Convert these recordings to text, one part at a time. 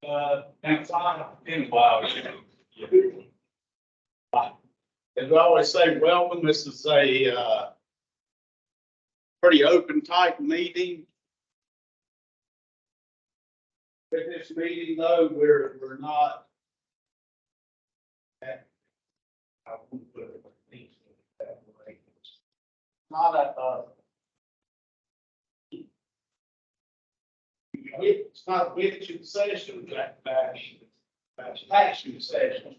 And five in a while. As I always say, welcome. This is a pretty open type meeting. With this meeting though, we're not. I won't put it that way. Not it's not a bitching session, that passion session.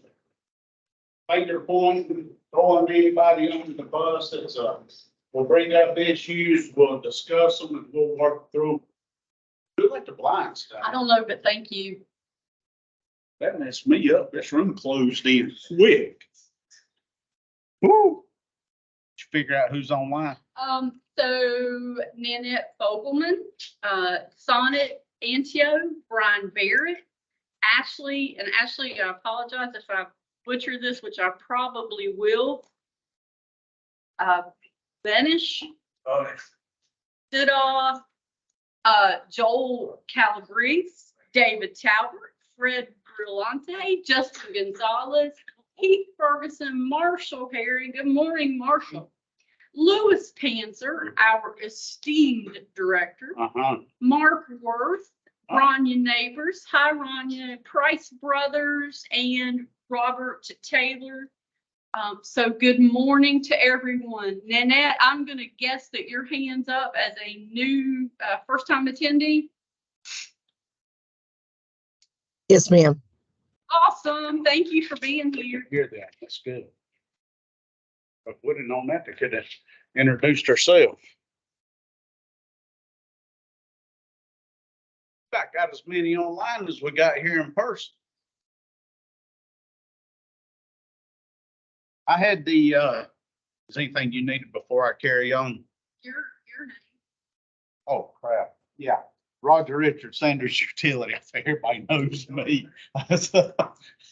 Make their point, throwing anybody under the bus. It's we'll bring up issues, we'll discuss them, and we'll work through. Do like the blind stuff. I don't know, but thank you. That messed me up. This room closed in quick. Woo! Did you figure out who's online? So Nanette Fogelman, Sonnet Antio, Brian Barrett, Ashley, I apologize if I butcher this, which I probably will. Benish, Sidoff, Joel Calabrese, David Talbert, Fred Brillante, Justin Gonzalez, Keith Ferguson, Marshall Herring. Good morning, Marshall. Louis Panzer, our esteemed director. Mark Worth, Rania Neighbors. Hi, Rania. Price Brothers and Robert Taylor. So good morning to everyone. Nanette, I'm going to guess that your hand's up as a new first-time attendee. Yes, ma'am. Awesome. Thank you for being here. Hear that. That's good. If we'd have known that, they could have introduced herself. Got as many online as we got here in person. I had the, is anything you needed before I carry on? Your name. Oh, crap. Yeah. Roger Richard, Sanders Utility. I think everybody knows me.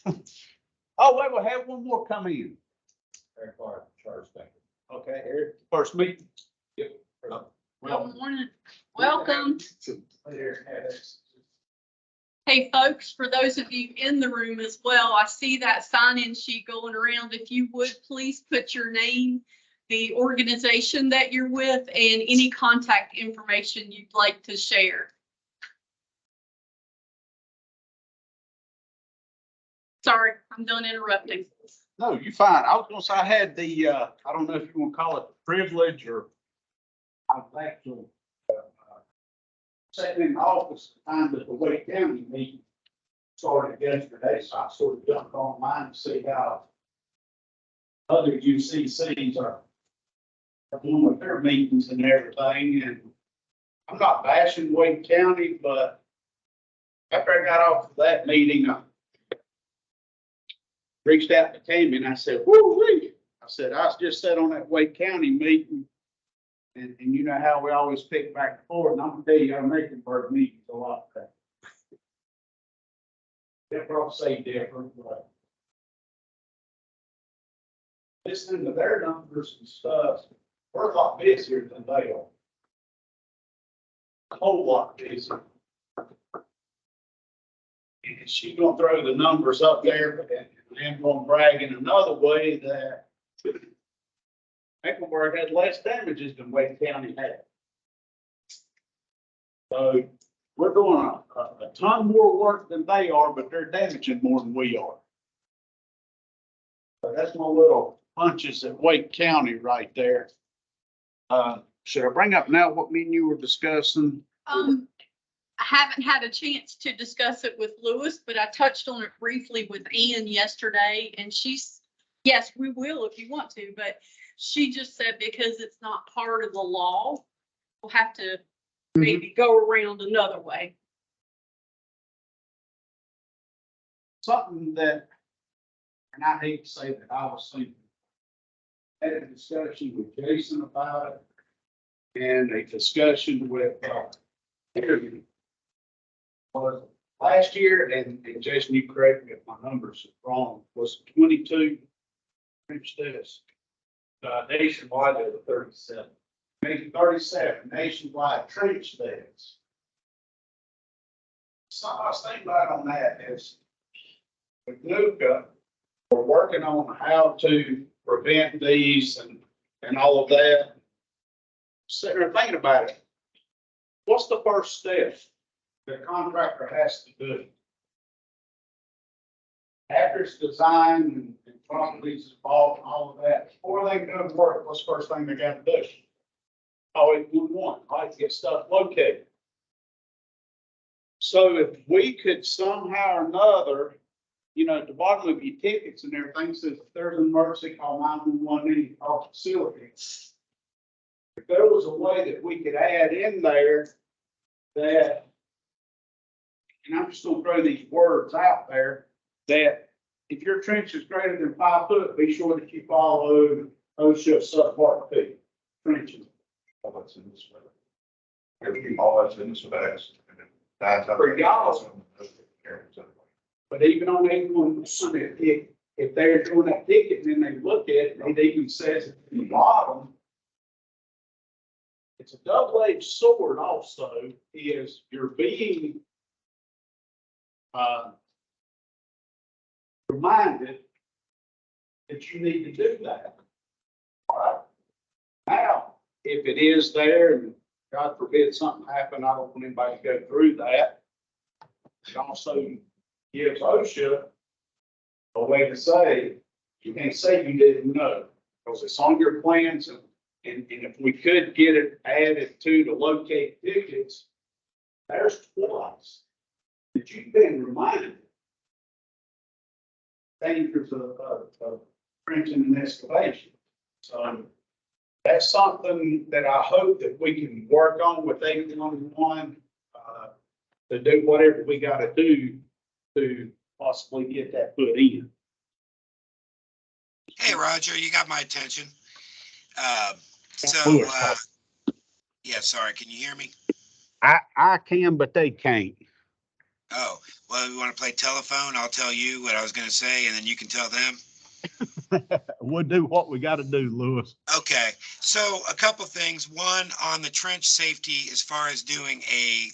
Oh, wait, we'll have one more come in. Okay, here, first meeting. Yep. Good morning. Welcome. Hey, folks, for those of you in the room as well, I see that sign-in sheet going around. If you would, please put your name, the organization that you're with, and any contact information you'd like to share. Sorry, I'm done interrupting. No, you're fine. I was gonna say I had the, I don't know if you want to call it the privilege or I was actually sitting in the office at the time that the Wake County meeting started yesterday, so I sort of jumped online to see how other UCCs are doing with their meetings and everything. And I'm not bashing Wake County, but after I got off of that meeting, I reached out to Tammy and I said, woo-wee. I said, I just sat on that Wake County meeting and you know how we always pick back and forth. And I'm gonna tell you, our Mecklenburg meeting's a lot better. They'll probably say different, but listening to their numbers and stuff, we're a lot busier than they are. A whole lot busier. And she's gonna throw the numbers up there, but I'm gonna brag in another way that Mecklenburg had less damages than Wake County had. So we're doing a ton more work than they are, but they're damaging more than we are. So that's my little punches at Wake County right there. Should I bring up now what me and you were discussing? I haven't had a chance to discuss it with Louis, but I touched on it briefly with Ann yesterday, and she's, yes, we will if you want to, but she just said because it's not part of the law, we'll have to maybe go around another way. Something that, and I hate to say that I was thinking, had a discussion with Jason about it, and a discussion with, was last year, and Jason, you correct me if my numbers are wrong, was 22 trench tests. Nationwide, there were 37. Maybe 37 nationwide trench tests. So I was thinking about on that is with Luca, we're working on how to prevent these and all of that. Sitting there thinking about it. What's the first step the contractor has to do? After it's designed and properties involved and all of that, before they go to work, what's the first thing they got to do? Call 811, right, to get stuff located. So if we could somehow or another, you know, at the bottom of your tickets and everything says, if there's an emergency, call 911, any call facility. If there was a way that we could add in there that, and I'm just gonna throw these words out there, that if your trench is greater than 5 foot, be sure that you follow OSHA subpart P, trenching. All that's in this way. All that's in the specs. For y'all. But even on 811, if they're doing that ticket and then they look at it, it even says at the bottom, it's a double-edged sword also, is you're being reminded that you need to do that. All right. Now, if it is there and God forbid something happen, I don't want anybody to go through that. It also gives OSHA a way to say, you can't say you didn't know, because it's on your plans, and if we could get it added to locate tickets, there's twice that you've been reminded dangers of trenching and excavation. So that's something that I hope that we can work on with 811, to do whatever we gotta do to possibly get that put in. Hey, Roger, you got my attention. Yeah, sorry, can you hear me? I can, but they can't. Oh, well, we want to play telephone. I'll tell you what I was going to say, and then you can tell them. We'll do what we gotta do, Lewis. Okay, so a couple things. One, on the trench safety, as far as doing a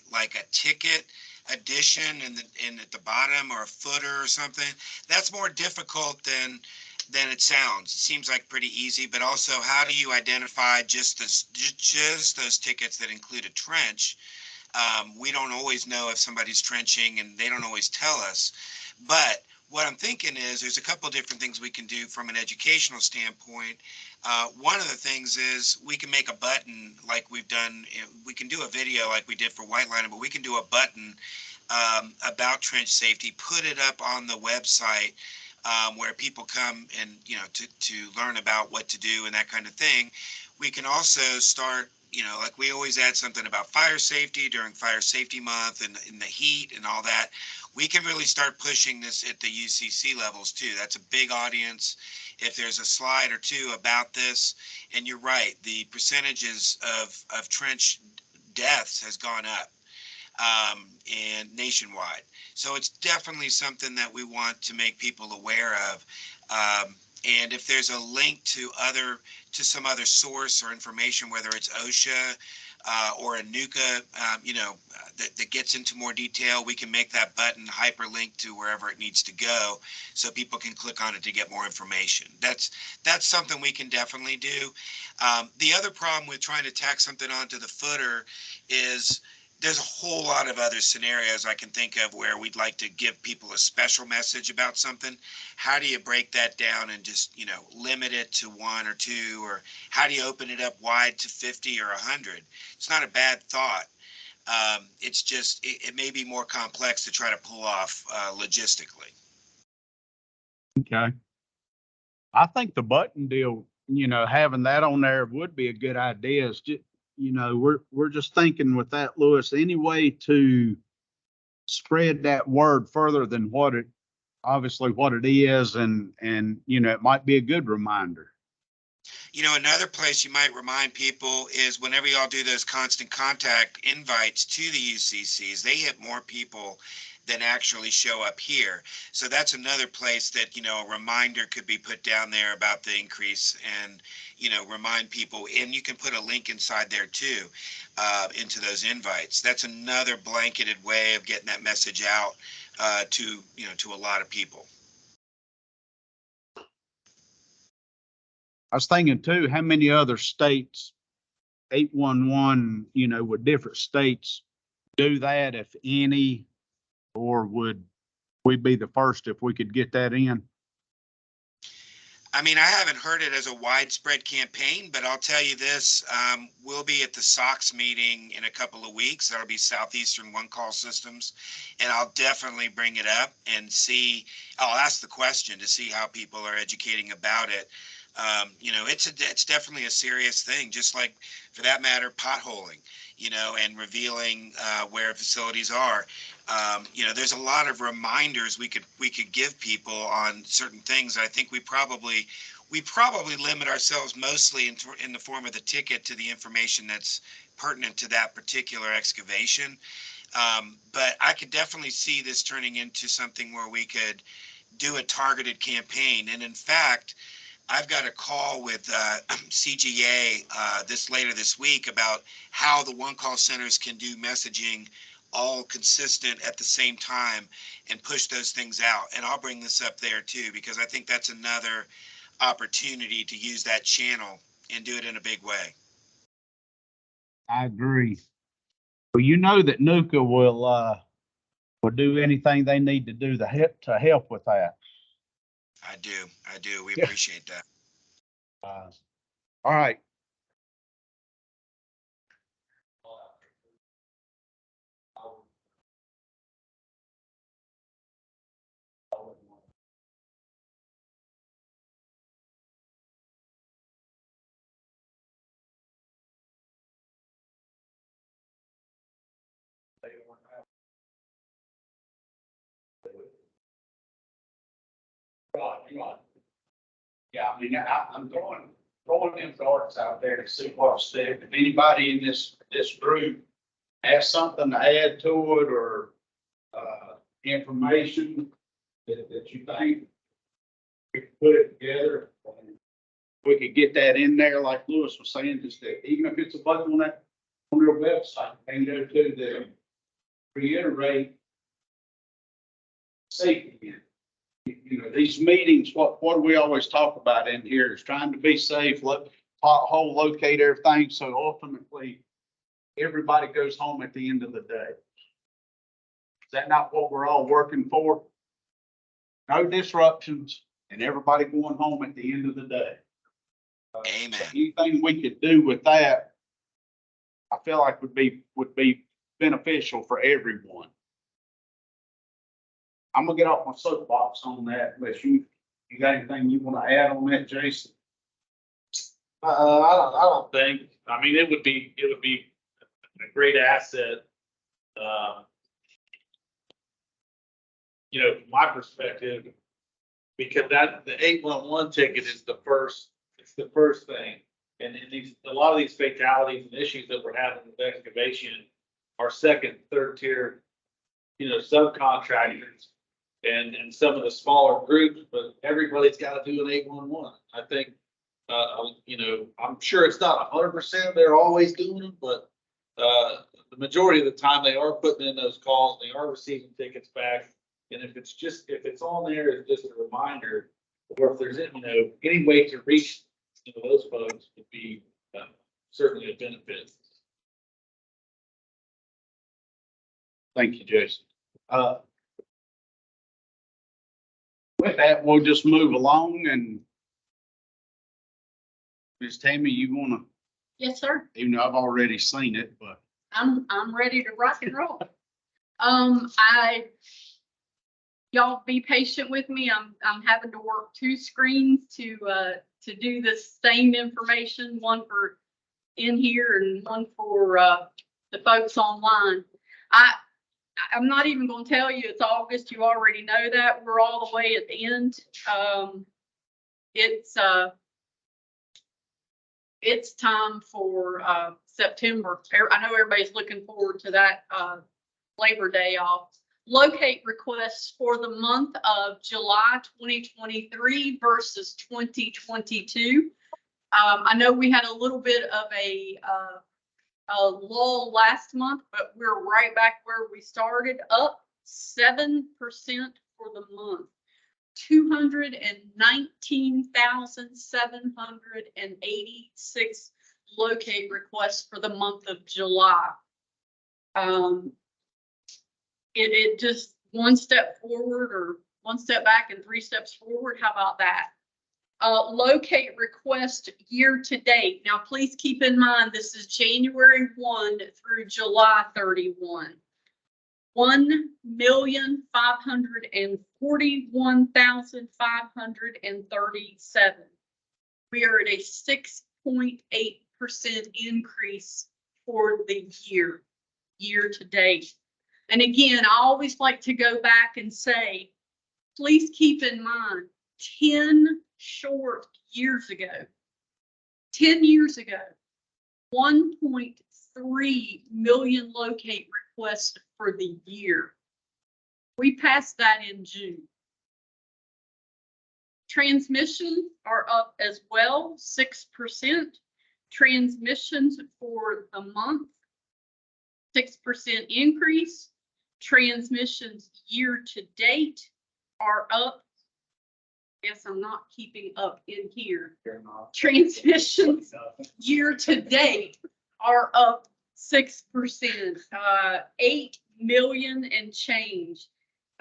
ticket addition in at the bottom or a footer or something, that's more difficult than it sounds. It seems like pretty easy, but also how do you identify just those tickets that include a trench? We don't always know if somebody's trenching, and they don't always tell us. But what I'm thinking is there's a couple different things we can do from an educational standpoint. One of the things is we can make a button like we've done. We can do a video like we did for white lining, but we can do a button about trench safety, put it up on the website where people come and, you know, to learn about what to do and that kind of thing. We can also start, you know, like we always add something about fire safety during Fire Safety Month and in the heat and all that. We can really start pushing this at the UCC levels too. That's a big audience. If there's a slide or two about this, and you're right, the percentages of trench deaths has gone up and nationwide. So it's definitely something that we want to make people aware of. And if there's a link to some other source or information, whether it's OSHA or a NUCA, that gets into more detail, we can make that button hyperlink to wherever it needs to go, so people can click on it to get more information. That's something we can definitely do. The other problem with trying to tack something onto the footer is there's a whole lot of other scenarios I can think of where we'd like to give people a special message about something. How do you break that down and just, you know, limit it to 1 or 2, or how do you open it up wide to 50 or 100? It's not a bad thought. It's just, it may be more complex to try to pull off logistically. Okay. I think the button deal, you know, having that on there would be a good idea. It's just, you know, we're just thinking with that, Lewis, any way to spread that word further than what it is, and you know, it might be a good reminder. You know, another place you might remind people is whenever y'all do those constant contact invites to the UCCs, they hit more people than actually show up here. So that's another place that, you know, a reminder could be put down there about the increase and, you know, remind people. And you can put a link inside there too, into those invites. That's another blanketed way of getting that message out to, you know, to a lot of people. I was thinking too, how many other states, 811, you know, with different states do that, if any, or would we be the first if we could get that in? I mean, I haven't heard it as a widespread campaign, but I'll tell you this, we'll be at the SOX meeting in a couple of weeks. That'll be Southeastern One Call Systems. And I'll definitely bring it up and see, I'll ask the question to see how people are educating about it. You know, it's definitely a serious thing, just like, for that matter, potholing, you know, and revealing where facilities are. You know, there's a lot of reminders we could give people on certain things. I think we probably limit ourselves mostly in the form of the ticket to the information that's pertinent to that particular excavation. But I could definitely see this turning into something where we could do a targeted campaign. And in fact, I've got a call with CGA later this week about how the one call centers can do messaging all consistent at the same time and push those things out. And I'll bring this up there too, because I think that's another opportunity to use that channel and do it in a big way. I agree. Well, you know that NUCA will do anything they need to do to help with that. I do. We Yeah. appreciate that. All right. Right. Yeah, I mean, I'm throwing them darts out there to see what's stick. If anybody in this group has something to add to it or information that you think we can put it together, we could get that in there, like Lewis was saying, just that even if it's a button on their website, and go to the reiterate safety. You know, these meetings, what we always talk about in here is trying to be safe, pothole, locate everything. So ultimately, everybody goes home at the end of the day. Is that not what we're all working for? No disruptions and everybody going home at the end of the day. Amen. So anything we could do with that, I feel like would be beneficial for everyone. I'm gonna get off my soapbox on that, unless you got anything you want to add on that, Jason? I don't think, I mean, it would be a great asset. You know, from my perspective, because the 811 ticket is it's the first thing. And a lot of these fatalities and issues that we're having with excavation are second, third tier, you know, subcontractors and some of the smaller groups, but everybody's got to do an 811. I think, you know, I'm sure it's not 100% they're always doing them, but the majority of the time they are putting in those calls, they are receiving tickets back. And if it's on there, it's just a reminder, or if there's, you know, any way to reach, you know, those folks would be certainly a benefit. Thank you, Jason. With that, we'll just move along and Ms. Tammy, you wanna, Yes, sir. even though I've already seen it, but I'm ready to rock and roll. Y'all be patient with me. I'm having to work two screens to do the same information, one for in here and one for the folks online. I'm not even going to tell you it's August. You already know that. We're all the way at the end. It's time for September. I know everybody's looking forward to that Labor Day off. Locate requests for the month of July 2023 versus 2022. I know we had a little bit of a lull last month, but we're right back where we started, up 7% for the month. 219,786 locate requests for the month of July. It just one step forward or one step back and 3 steps forward. How about that? Locate request year to date. Now, please keep in mind, this is January 1 through July 31. 1,541,537. We are at a 6.8% increase for the year to date. And again, I always like to go back and say, please keep in mind, 10 short years ago, 10 years ago, 1.3 million locate requests for the year. We passed that in June. Transmissions are up as well, 6%. Transmissions for the month, 6% increase. Transmissions year to date are up. Guess I'm not keeping up in here. Transmissions year to date are up 6%, 8 million and change.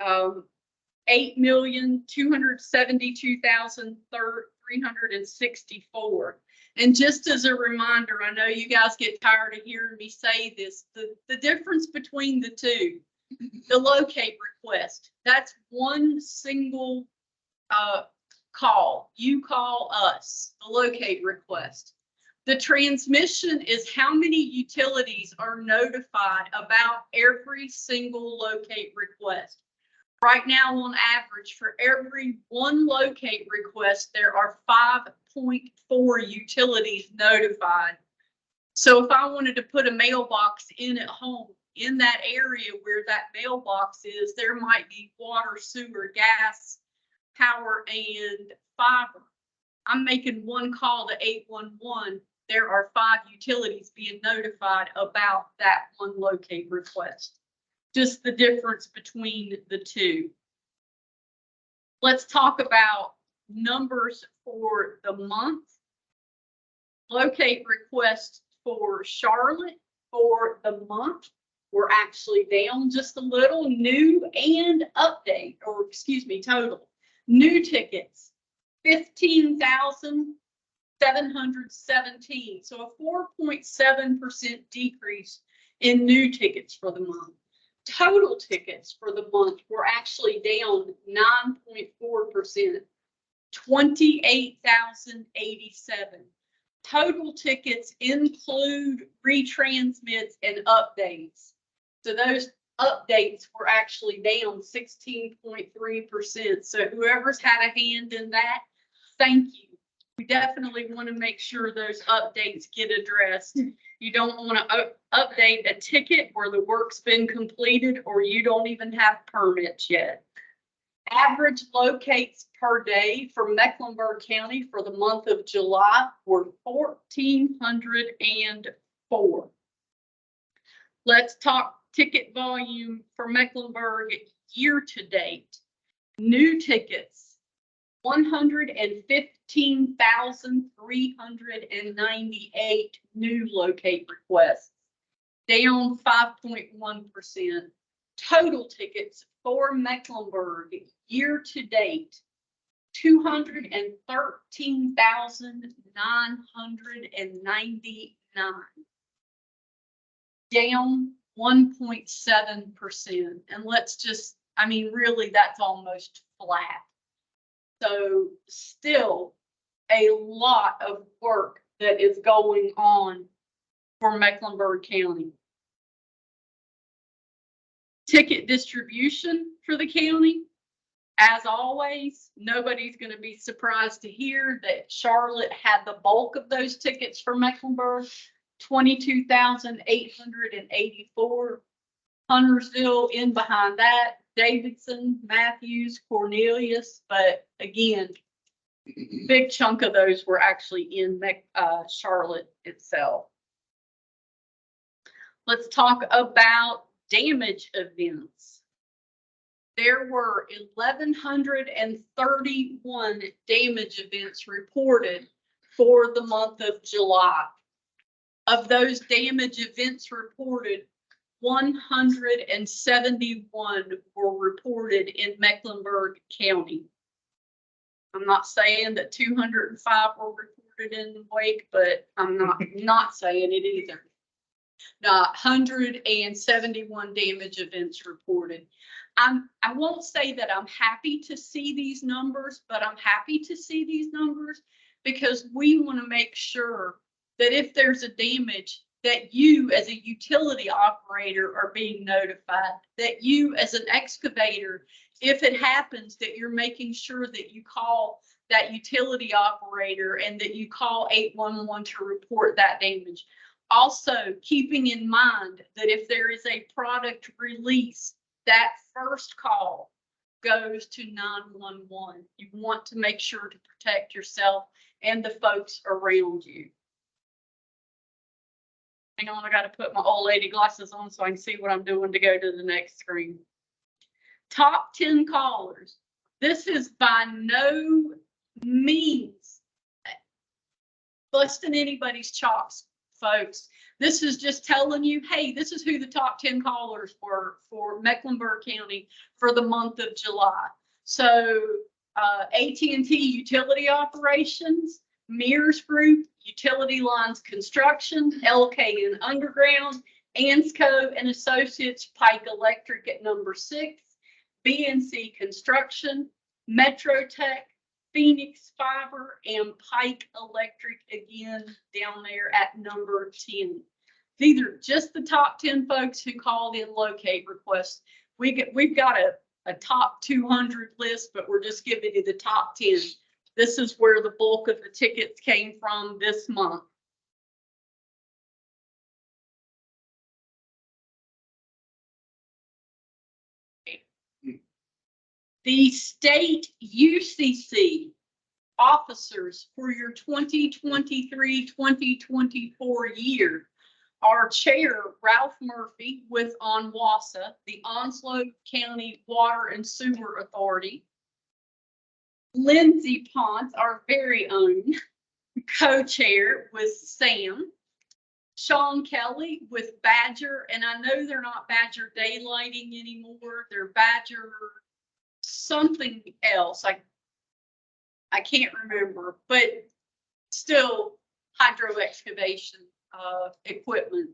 8,272,364. And just as a reminder, I know you guys get tired of hearing me say this, the difference between the two, the locate request, that's one single call. You call us, the locate request. The transmission is how many utilities are notified about every single locate request. Right now, on average, for every one locate request, there are 5.4 utilities notified. So if I wanted to put a mailbox in at home, in that area where that mailbox is, there might be water, sewer, gas, power, and fiber. I'm making one call to 811. There are 5 utilities being notified about that one locate request. Just the difference between the two. Let's talk about numbers for the month. Locate requests for Charlotte for the month were actually down just a little. New and update, or excuse me, total. New tickets, 15,717. So a 4.7% decrease in new tickets for the month. Total tickets for the month were actually down 9.4%, 28,087. Total tickets include retransmits and updates. So those updates were actually down 16.3%. So whoever's had a hand in that, thank you. We definitely want to make sure those updates get addressed. You don't want to update a ticket where the work's been completed or you don't even have permits yet. Average locates per day for Mecklenburg County for the month of July were 1,404. Let's talk ticket volume for Mecklenburg year to date. New tickets, 115,398 new locate requests, down 5.1%. Total tickets for Mecklenburg year to date, 213,999, down 1.7%. And let's just, I mean, really, that's almost flat. So still a lot of work that is going on for Mecklenburg County. Ticket distribution for the county. As always, nobody's going to be surprised to hear that Charlotte had the bulk of those tickets for Mecklenburg, 22,884. Huntersville in behind that, Davidson, Matthews, Cornelius, but again, big chunk of those were actually in Charlotte itself. Let's talk about damage events. There were 1,131 damage events reported for the month of July. Of those damage events reported, 171 were reported in Mecklenburg County. I'm not saying that 205 were reported in Wake, but I'm not saying it either. 171 damage events reported. I won't say that I'm happy to see these numbers, but I'm happy to see these numbers because we want to make sure that if there's a damage, that you as a utility operator are being notified, that you as an excavator, if it happens, that you're making sure that you call that utility operator and that you call 811 to report that damage. Also, keeping in mind that if there is a product release, that first call goes to 911. You want to make sure to protect yourself and the folks around you. Hang on, I got to put my old lady glasses on so I can see what I'm doing to go to the next screen. Top 10 callers. This is by no means busting anybody's chops, folks. This is just telling you, hey, this is who the top 10 callers were for Mecklenburg County for the month of July. So AT&T Utility Operations, Mears Group, Utility Lines Construction, LKN Underground, Ansco and Associates, Pike Electric at number 6, BNC Construction, Metrotech, Phoenix Fiber, and Pike Electric again down there at number 10. These are just the top 10 folks who called in locate requests. We've got a top 200 list, but we're just giving you the top 10. This is where the bulk of the tickets came from this month. The state UCC officers for your 2023-2024 year. Our chair, Ralph Murphy with ONWASA, the Onslow County Water and Sewer Authority. Lindsay Ponce, our very own co-chair with Sam. Sean Kelly with Badger, and I know they're not Badger Daylighting anymore. They're Badger something else. I can't remember, but still hydro excavation equipment.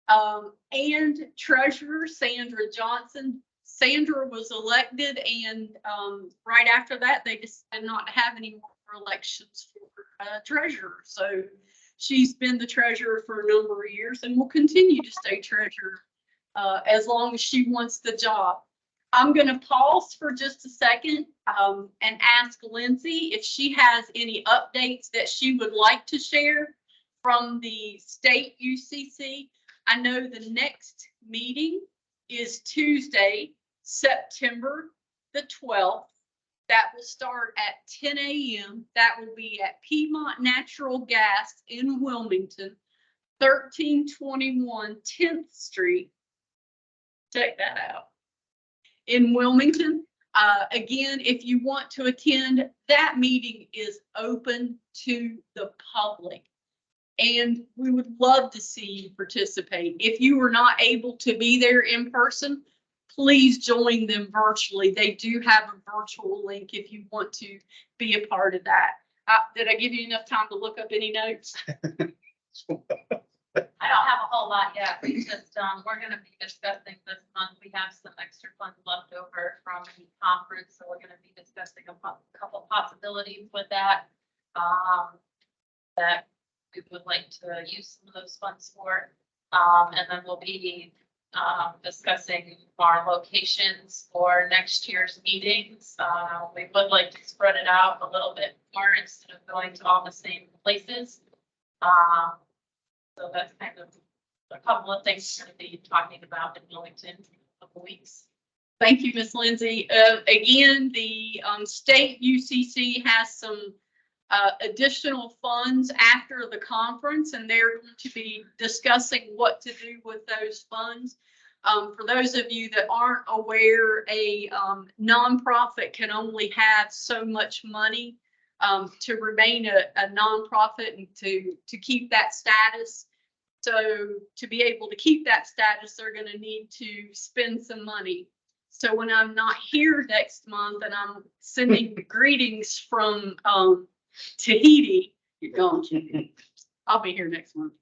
And treasurer Sandra Johnson. Sandra was elected, and right after that, they decided not to have any more elections for treasurer. So she's been the treasurer for a number of years and will continue to stay treasurer as long as she wants the job. I'm going to pause for just a second and ask Lindsay if she has any updates that she would like to share from the state UCC. I know the next meeting is Tuesday, September the 12th. That will start at 10 a.m. That will be at Piedmont Natural Gas in Wilmington, 1321 10th Street. Check that out. In Wilmington. Again, if you want to attend, that meeting is open to the public. And we would love to see you participate. If you were not able to be there in person, please join them virtually. They do have a virtual link if you want to be a part of that. Did I give you enough time to look up any notes? I don't have a whole lot yet. We just, we're gonna be discussing this month. We have some extra funds left over from the conference, so we're gonna be discussing a couple possibilities with that. That we would like to use some of those funds for. And then we'll be discussing our locations for next year's meetings. We would like to spread it out a little bit more instead of going to all the same places. So that's kind of a couple of things we're going to be talking about in Wilmington in a couple weeks. Thank you, Ms. Lindsay. Again, the state UCC has some additional funds after the conference, and they're going to be discussing what to do with those funds. For those of you that aren't aware, a nonprofit can only have so much money to remain a nonprofit and to keep that status. So to be able to keep that status, they're going to need to spend some money. So when I'm not here next month and I'm sending greetings from Tahiti, you're going, I'll be here next month.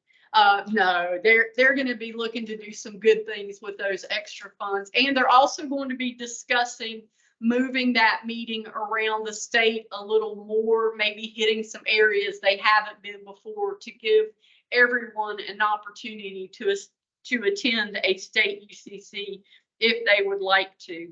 No, they're going to be looking to do some good things with those extra funds. And they're also going to be discussing moving that meeting around the state a little more, maybe hitting some areas they haven't been before to give everyone an opportunity to attend a state UCC if they would like to.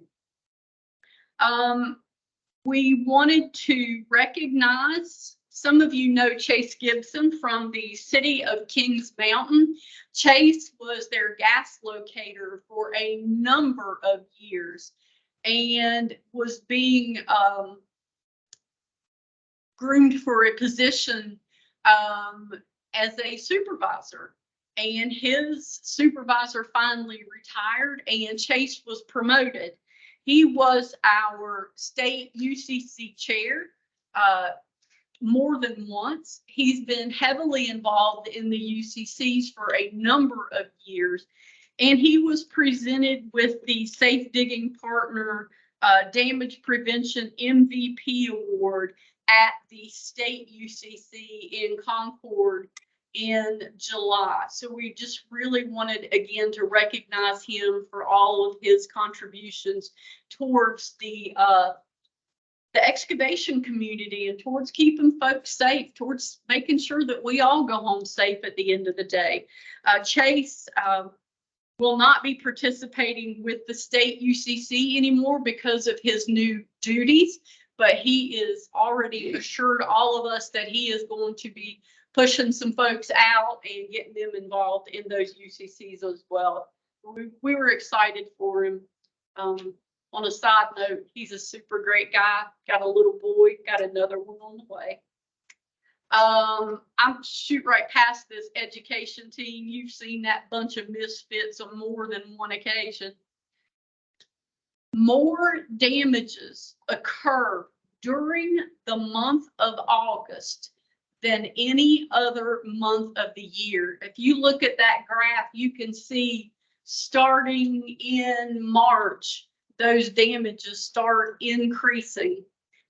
We wanted to recognize, some of you know Chase Gibson from the city of Kings Mountain. Chase was their gas locator for a number of years and was being groomed for a position as a supervisor. And his supervisor finally retired and Chase was promoted. He was our state UCC chair more than once. He's been heavily involved in the UCCs for a number of years. And he was presented with the Safe Digging Partner Damage Prevention MVP Award at the state UCC in Concord in July. So we just really wanted, again, to recognize him for all of his contributions towards the excavation community and towards keeping folks safe, towards making sure that we all go home safe at the end of the day. Chase will not be participating with the state UCC anymore because of his new duties, but he is already assured all of us that he is going to be pushing some folks out and getting them involved in those UCCs as well. We were excited for him. On a side note, he's a super great guy. Got a little boy, got another one on the way. I'm shoot right past this education team. You've seen that bunch of misfits on more than one occasion. More damages occur during the month of August than any other month of the year. If you look at that graph, you can see starting in March, those damages start increasing.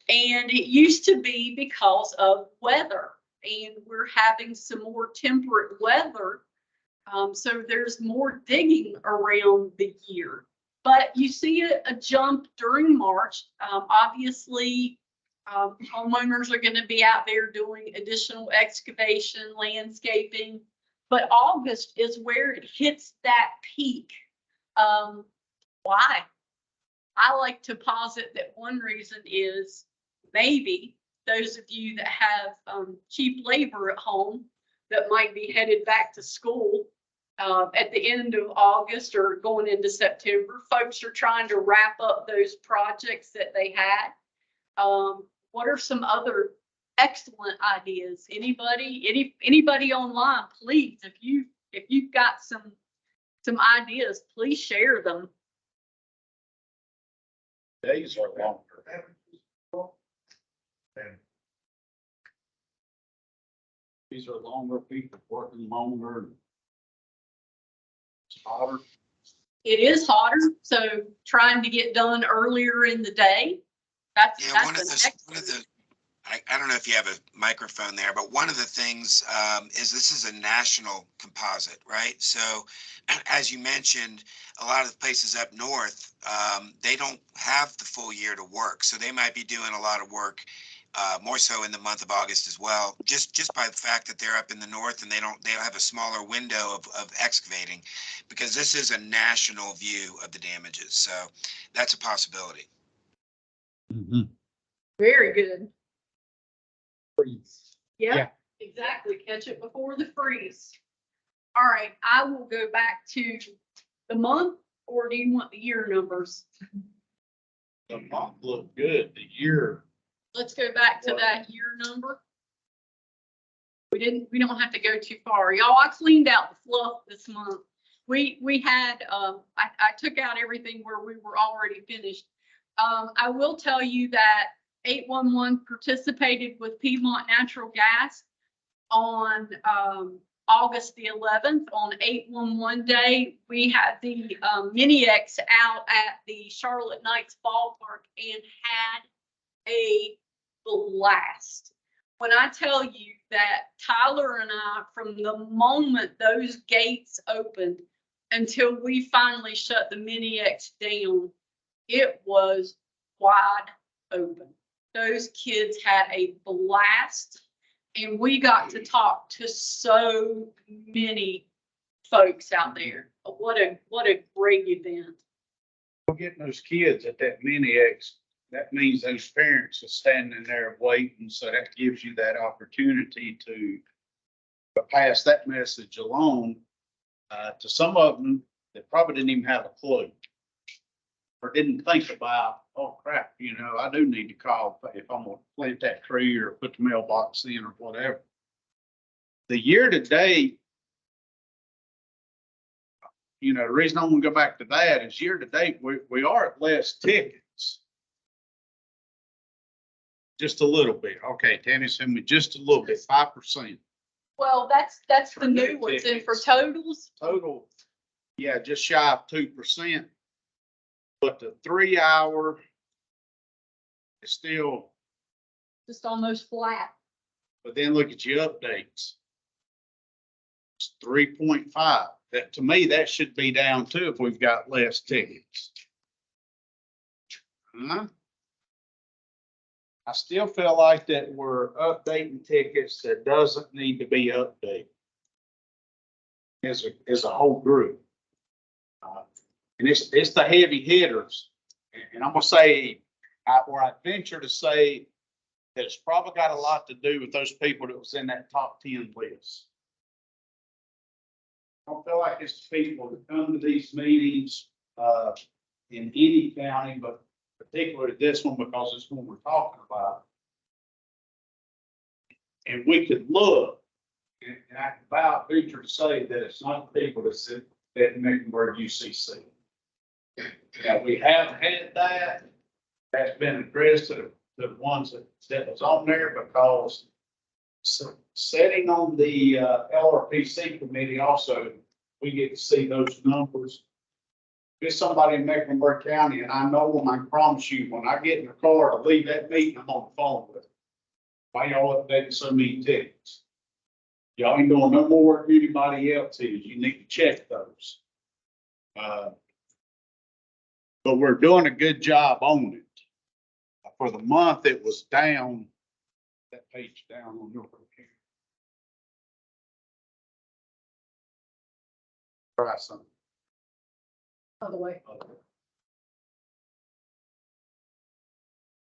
And it used to be because of weather, and we're having some more temperate weather. So there's more digging around the year. But you see a jump during March. Obviously, homeowners are going to be out there doing additional excavation, landscaping. But August is where it hits that peak. Why? I like to posit that one reason is maybe those of you that have cheap labor at home that might be headed back to school at the end of August or going into September. Folks are trying to wrap up those projects that they had. What are some other excellent ideas? Anybody online, please, if you've got some ideas, please share them. Days are longer. These are longer, people working longer. It's hotter. It is hotter, so trying to get done earlier in the day. That's one of the I don't know if you have a microphone there, but one of the things is this is a national composite, right? So as you mentioned, a lot of the places up north, they don't have the full year to work. So they might be doing a lot of work more so in the month of August as well, just by the fact that they're up in the north and they have a smaller window of excavating, because this is a national view of the damages. So that's a possibility. Mm-hmm. Very good. Freeze. Yep, Yeah. exactly. Catch it before the freeze. All right, I will go back to the month or do you want the year numbers? The month looked good, the year. Let's go back to that year number. We don't have to go too far. Y'all, I cleaned out the fluff this month. We had, I took out everything where we were already finished. I will tell you that 811 participated with Piedmont Natural Gas on, August the 11th on 811 day. We had the Mini X out at the Charlotte Knights ballpark and had a blast. When I tell you that Tyler and I, from the moment those gates opened until we finally shut the Mini X down, it was wide open. Those kids had a blast. And we got to talk to so many folks out there. What a great event. We're getting those kids at that Mini X. That means those parents are standing there waiting, so that gives you that opportunity to pass that message along to some of them that probably didn't even have a clue or didn't think about, oh crap, you know, I do need to call if I'm gonna plant that tree or put the mailbox in or whatever. The year to date, you know, the reason I'm gonna go back to that is year to date, we are at less tickets. Just a little bit. Okay, Tammy, send me just a little bit, 5%. Well, that's the new ones. And for totals, Total, yeah, just shy of 2%. But the 3 hour is still, just almost flat. but then look at your updates. It's 3.5. That, to me, that should be down too if we've got less tickets. Huh? I still feel like that we're updating tickets that doesn't need to be updated as a whole group. And it's the heavy hitters. And I'm gonna say, where I venture to say that it's probably got a lot to do with those people that was in that top 10 list. I don't feel like it's the people that come to these meetings in any county, but particularly this one because it's what we're talking about. And we could look, and I can about venture to say that it's not the people that sit at Mecklenburg UCC. Now, we have had that. That's been addressed to the ones that was on there because sitting on the LRPC committee also, we get to see those numbers. If somebody in Mecklenburg County, and I know them, I promise you, when I get in the car to leave that meeting, I'm on the phone with them. Why y'all updating so many tickets? Y'all ain't doing no more work than anybody else is. You need to check those. But we're doing a good job on it. For the month, it was down, that page down on your computer. Try something. By the way.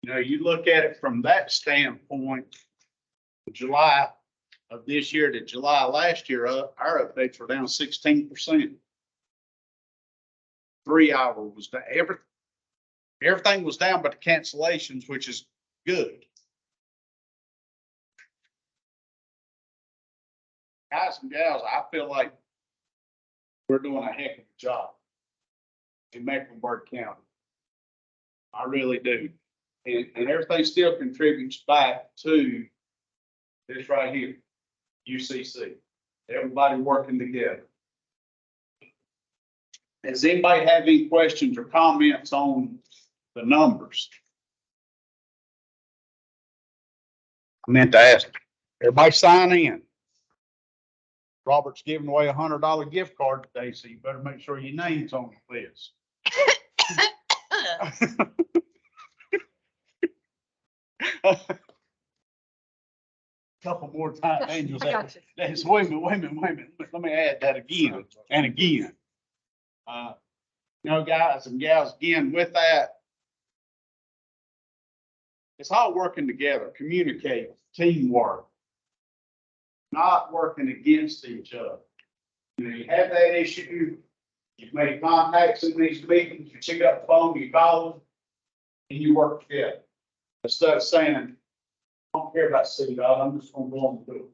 You know, you look at it from that standpoint, July of this year to July last year, our updates were down 16%. 3 hour was down, everything was down but the cancellations, which is good. Guys and gals, I feel like we're doing a heck of a job in Mecklenburg County. I really do. And everything still contributes back to this right here, UCC. Everybody working together. Does anybody have any questions or comments on the numbers? I meant to ask. Everybody sign in. Robert's giving away $100 gift card today, so you better make sure your name's on the list. Couple more times, Angel. I got you. That's, wait a minute. Let me add that again and again. You know, guys and gals, again, with that, it's all working together, communicate, teamwork, not working against each other. You know, you have that issue, You make contacts in these meetings, you pick up the phone, you call them, and you work together. Instead of saying, I don't care about city dog, I'm just gonna go on and do it.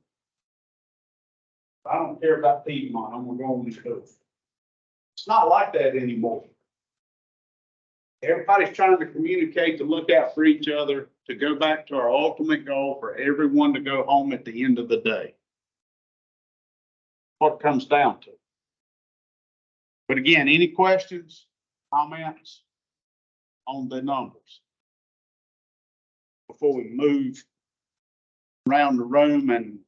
I don't care about Piedmont, I'm gonna go on and do it. It's not like that anymore. Everybody's trying to communicate, to look out for each other, to go back to our ultimate goal for everyone to go home at the end of the day. What it comes down to. But again, any questions, comments on the numbers? Before we move around the room and.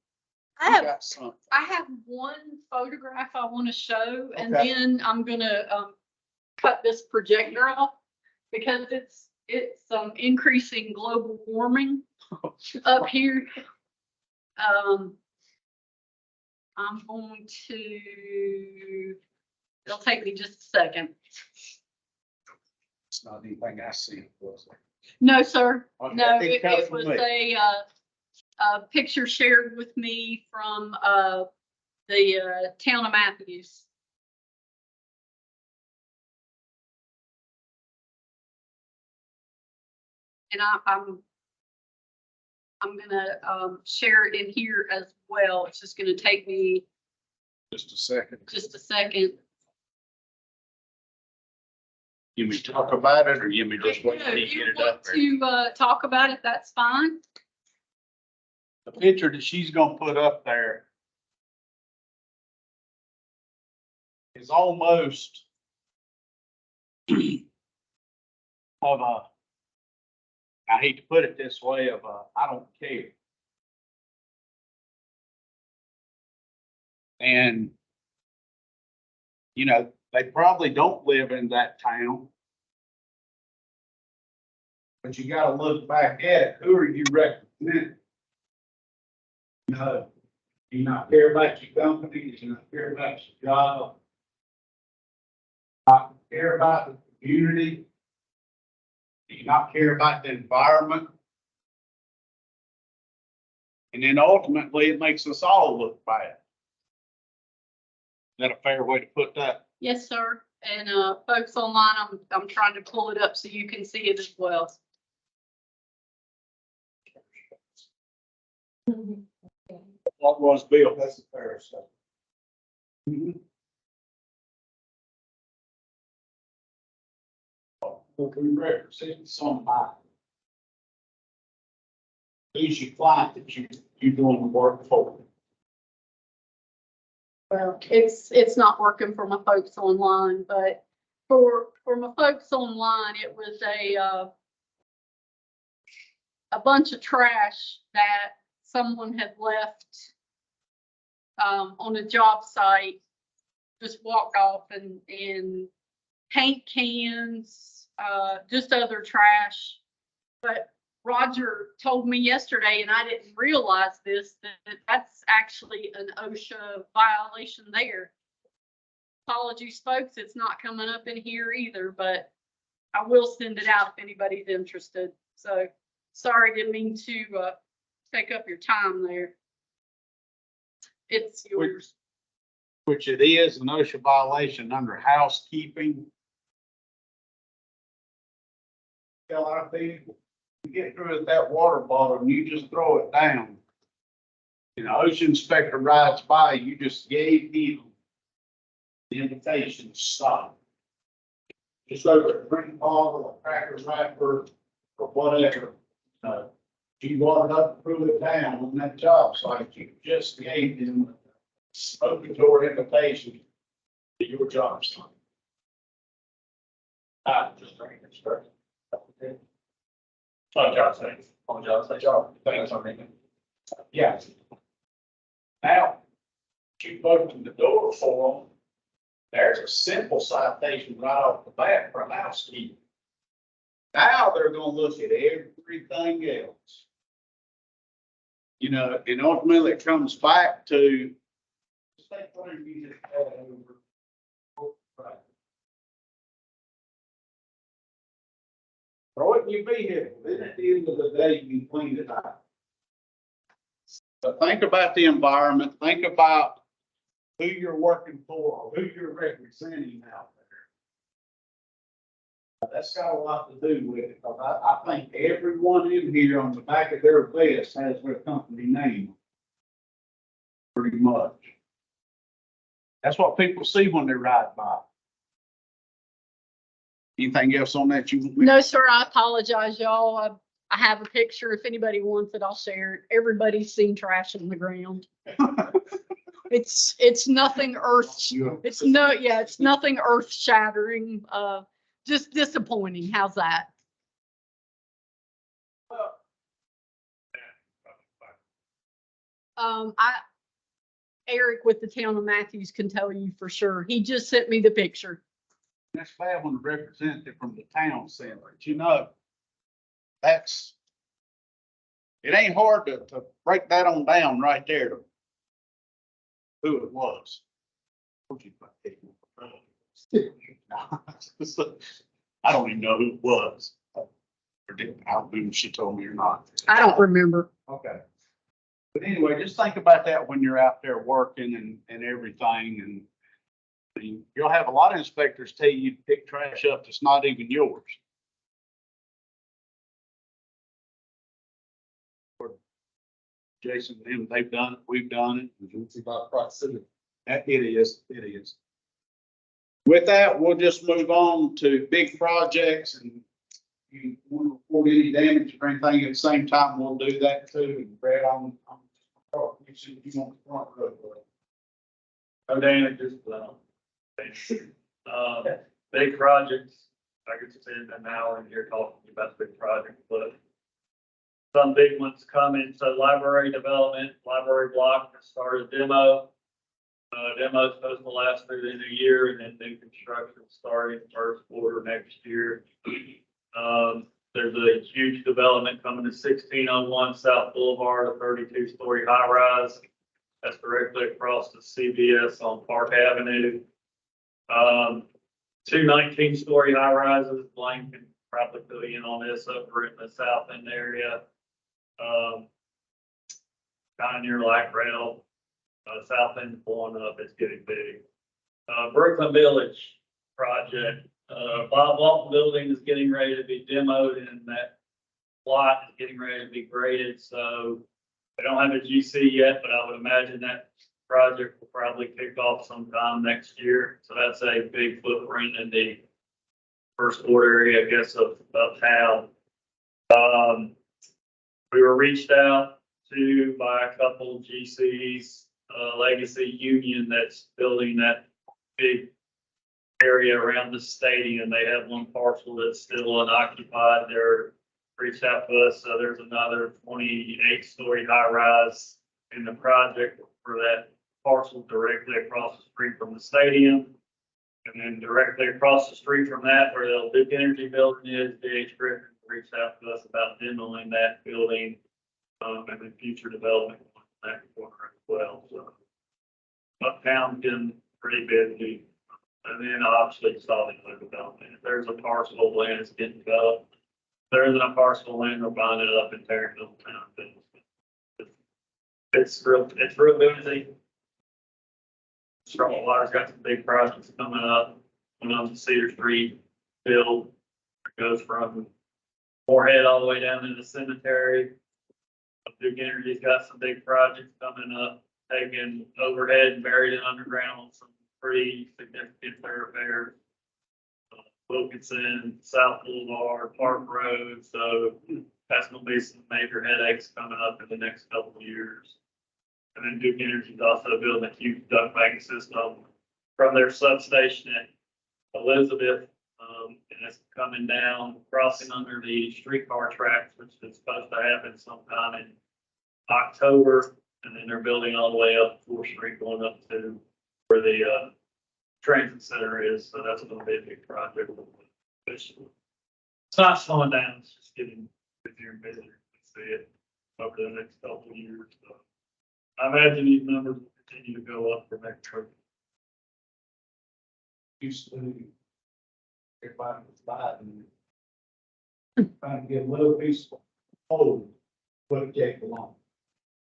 I have, got something. I have one photograph I want to show, and Okay. then I'm gonna, cut this projector off because it's increasing global warming up here. I'm going to, it'll take me just a second. It's not anything I see. Was it? No, sir. Okay, No, it come it from was me. a picture shared with me from, the, town of Matthews. And I'm gonna, share it in here as well. It's just gonna take me Just a second. just a second. You may talk about it or you may just wait No, till you if get you it want up there. to, talk about it, that's fine. The picture that she's gonna put up there is almost of a, I hate to put it this way, of a, I don't care. And, you know, they probably don't live in that town. But you gotta look back at it, who are you representing? No, do you not care about your company, do you not care about your job? Not care about the community? Do you not care about the environment? And then ultimately, it makes us all look bad. Is that a fair way to put that? Yes, sir. And, folks online, I'm trying to pull it up so you can see it as well. What was Bill? That's the fair stuff. We represent somebody. Who's your client that you're doing the work for? Well, it's not working for my folks online, but for my folks online, it was a bunch of trash that someone had left on a job site, just walked off and paint cans, just other trash. But Roger told me yesterday, and I didn't realize this, that that's actually an OSHA violation there. Apologies, folks, it's not coming up in here either, but I will send it out if anybody's interested. So sorry, didn't mean to take up your time there. It's yours. Which it is an OSHA violation under housekeeping. Tell our people, you get through with that water bottle and you just throw it down. You know, OSHA inspector rides by, you just gave him the invitation to stop. Just over a drink bottle, a cracker wrapper, or whatever. You watered up and threw it down on that job site, you just gave him a open door invitation to your job site. Just bring it straight. On job site. On job site. Job. Thanks, I'm making. Yeah. Now, you open the door for them. There's a simple citation right off the bat for housekeeping. Now they're gonna look at everything else. You know, and ultimately it comes back to. Throw it in your vehicle, then at the end of the day, you clean it out. But think about the environment, think about who you're working for, or who you're representing out there. That's got a lot to do with it, because I think everyone in here on the back of their vest has their company name. Pretty much. That's what people see when they ride by. Anything else on that you? No, sir, I apologize, y'all. I have a picture. If anybody wants it, I'll share it. Everybody's seen trash on the ground. It's nothing it's nothing earth shattering, just disappointing. How's that? Eric with the town of Matthews can tell you for sure. He just sent me the picture. That's bad when the representative from the town said it, you know. It ain't hard to break that on down right there to who it was. I don't even know who it was. Or didn't, I don't know if she told me or not. I don't remember. Okay. But anyway, just think about that when you're out there working and everything, and you'll have a lot of inspectors tell you to pick trash up that's not even yours. Jason, them, they've done it, we've done it. It's about proximity. It is. With that, we'll just move on to big projects, and you want to report any damage or anything at the same time, we'll do that too. And Brad, you see, you want the front row. No damages, big projects, I could spend an hour in here talking about big projects, but some big ones coming. So library development, library block has started demo. Demo's supposed to last through the end of the year, and then new construction starting first quarter next year. There's a huge development coming to 1601 South Boulevard, a 32-story high rise. That's directly across the CVS on Park Avenue. Two 19-story high rises. Blaine can probably fill you in on this over in the south end area. Kind of near light rail. South end blowing up. It's getting big. Brooklyn Village project. Bob Walton building is getting ready to be demoed, and that lot is getting ready to be graded. So they don't have a GC yet, but I would imagine that project will probably kick off sometime next year. So that's a big footprint in the first quarter area, I guess, of town. We were reached out to by a couple GCs, Legacy Union that's building that big area around the stadium. They have one parcel that's still unoccupied. They're reached out to us. So there's another 28-story high rise in the project for that parcel directly across the street from the stadium. And then directly across the street from that, where the Duke Energy building is, DH Griffin reached out to us about demoing that building, and then future development on that corner as well. So uptown's getting pretty busy. And then obviously solid development. If there's a parcel of land that's getting developed, there isn't a parcel of land, we're buying it up and tearing it up town. It's real busy. Strong Water's got some big projects coming up. One on the Cedar Street build. It goes from Moorhead all the way down to the cemetery. Duke Energy's got some big projects coming up, taking overhead and buried it underground on some pretty significant thoroughfares. Wilkinson, South Boulevard, Park Road. So that's going to be some major headaches coming up in the next couple of years. And then Duke Energy's also building a huge duct bank system from their substation at Elizabeth. And it's coming down, crossing under the streetcar tracks, which is supposed to happen sometime in October. And then they're building all the way up 4th Street, going up to where the transit center is. So that's going to be a big project. It's not slowing down. It's just getting busier and busier. We see it over the next couple of years. So I imagine these numbers will continue to go up for next year. Used to, everybody was buying, trying to get a little piece of hold, what it take along.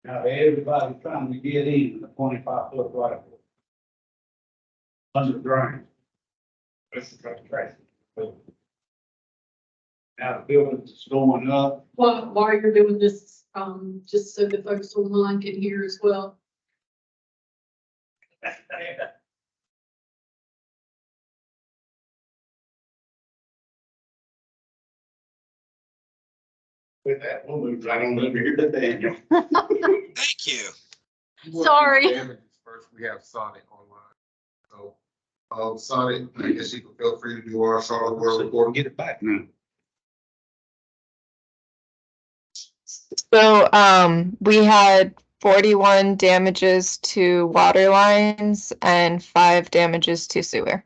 Now everybody's trying to get in the 25-foot right of way. underground. That's the trash. Now the building's going up. While you're doing this, just so the folks online can hear as well. With that, we'll move right on over here to Daniel. Thank you. Sorry. First, we have Sonic online. So, Sonic, I guess you can feel free to do our Charlotte World Report. Get it back now. So, we had 41 damages to water lines and 5 damages to sewer.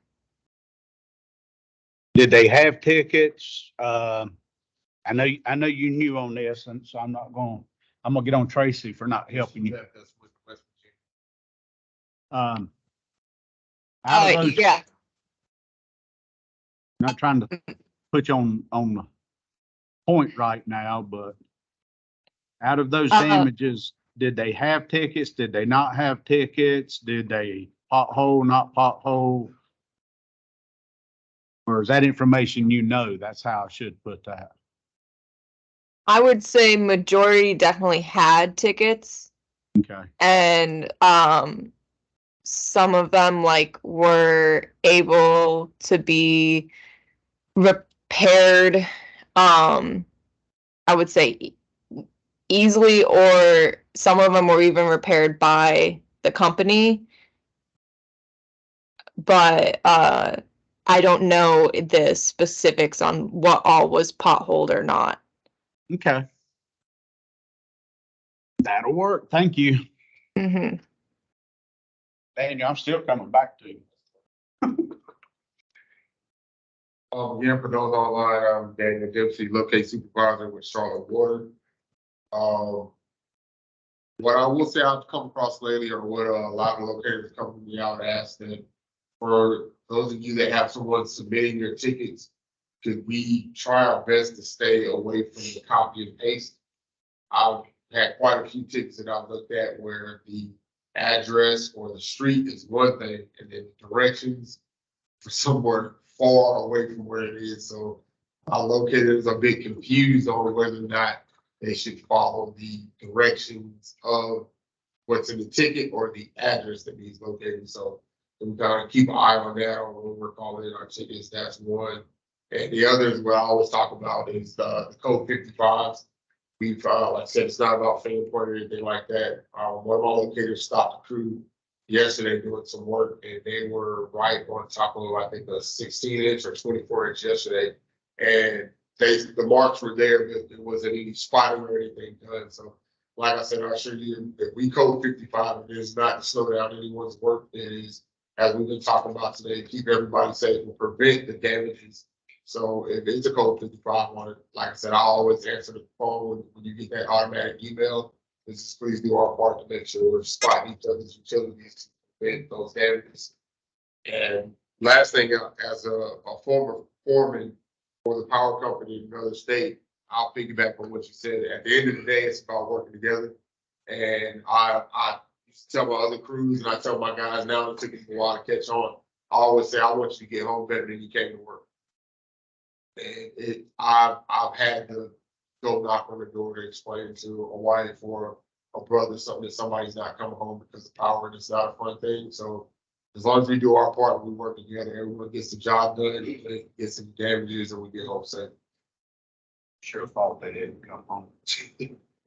Did they have tickets? I know you knew on this, and so I'm gonna get on Tracy for not helping you. That's with West Virginia. Out of those, Yeah, not trying to put you on the point right now, but out of those damages, did they have tickets? Did they not have tickets? Did they pothole, not pothole? Or is that information you know? That's how I should put that. I would say majority definitely had tickets. Okay. And some of them like were able to be repaired, I would say easily, or some of them were even repaired by the company. But I don't know the specifics on what all was potholed or not. Okay. That'll work. Thank you. Mm-hmm. Daniel, I'm still coming back to you. Again, for those online, I'm Daniel Dempsey, locate supervisor with Charlotte Water. What I will say I've come across lately, or what a lot of locators come to me out and ask that for those of you that have someone submitting your tickets, could we try our best to stay away from the copy and paste? I've had quite a few tickets that I've looked at where the address or the street is one thing, and then the directions for somewhere far away from where it is. So our locators are a bit confused on whether or not they should follow the directions of what's in the ticket or the address that he's located. So we gotta keep an eye on that on when we're calling our tickets. That's one. And the other is what I always talk about is the code 55s. We've, like I said, it's not about finger point or anything like that. One of my locators stopped the crew yesterday doing some work, and they were right on top of, I think, a 16-inch or 24-inch yesterday. And the marks were there, but there wasn't any spotting or anything done. So, like I said, I assure you, if we code 55, it is not to slow down anyone's work. It is, as we've been talking about today, keep everybody safe and prevent the damages. So if it's a code 55 on it, like I said, I always answer the phone when you get that automatic email. Just please do our part to make sure we're spotting each other's utilities to prevent those damages. And last thing, as a former foreman for the power company in another state, I'll piggyback on what you said. At the end of the day, it's about working together. And I used to tell my other crews, and I tell my guys now, it took me a while to catch on. I always say, I want you to get home better than you came to work. And I've had to go knock on the door to explain to a wife or a brother something that somebody's not coming home because the power and it's not a fun thing. So as long as we do our part, we work together, everyone gets the job done, and gets some damages, and we get home safe. Sure thought they didn't come home.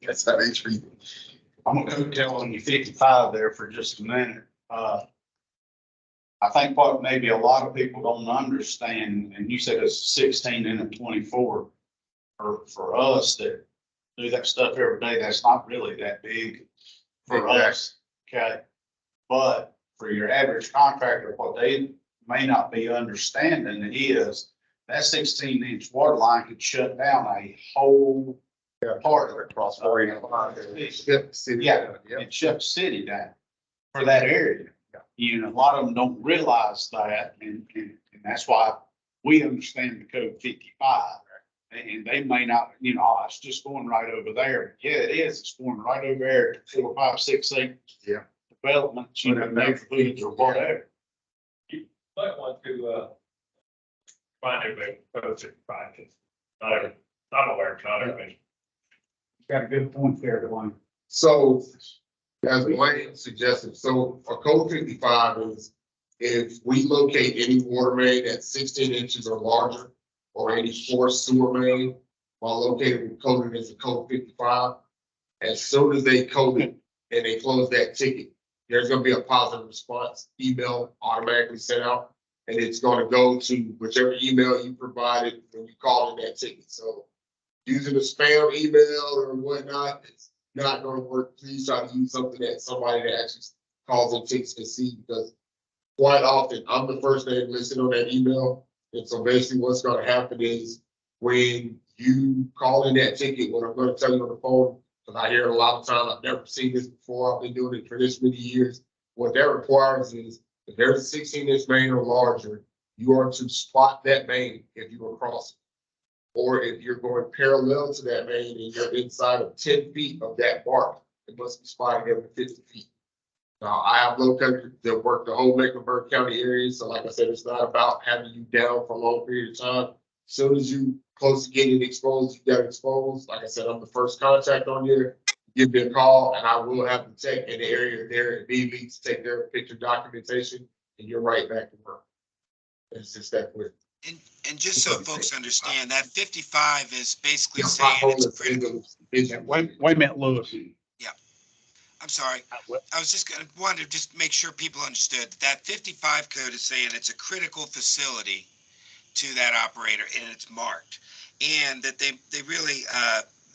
That's how they treat it. I'm gonna go tell on you 55 there for just a minute. I think what maybe a lot of people don't understand, and you said it's 16 and a 24, for us that do that stuff every day, that's not really that big for us. Okay. But for your average contractor, what they may not be understanding is that 16-inch water line could shut down a whole part of it across. Yeah, it shut the city down for that area. You know, a lot of them don't realize that, and that's why we understand the code 55. And they may not, you know, oh, it's just going right over there. Yeah, it is. It's going right over there to 4, 5, 6, 8 developments, you know, neighborhoods or whatever. Might want to, find a way to post it, not every, I'm aware, not everybody. Got a good point there, Dwayne. So, as Blaine suggested, so a code 55 is if we locate any water main that's 16 inches or larger, or any forced sewer main, while located and coded as a code 55, as soon as they code it and they close that ticket, there's gonna be a positive response email automatically sent out. And it's gonna go to whichever email you provided when you called in that ticket. So using a spam email or whatnot, it's not gonna work. Please try to use something that somebody that actually calls in tickets can see, because quite often I'm the first name listed on that email. And so basically what's gonna happen is when you call in that ticket, what I'm gonna tell you on the phone, because I hear it a lot of times, I've never seen this before, I've been doing it for this many years. What that requires is if there's a 16-inch main or larger, you are to spot that main if you are crossing. Or if you're going parallel to that main and you're inside of 10 feet of that mark, it must be spotted every 50 feet. Now, I have locators that work the whole Mecklenburg County area. So like I said, it's not about having you down for a long period of time. As soon as you close to getting exposed, you got exposed. Like I said, I'm the first contact on there. Give me a call and I will have the tech in the area there immediately to take their picture documentation and you're right back to work. It's just that quick. And just so folks understand, that 55 is basically Yeah, saying pothole it's is critical. Wait a minute, Lewis. I'm sorry. I was just gonna wanted to just make sure people understood that 55 code is saying it's a critical facility to that operator and it's marked, and that they really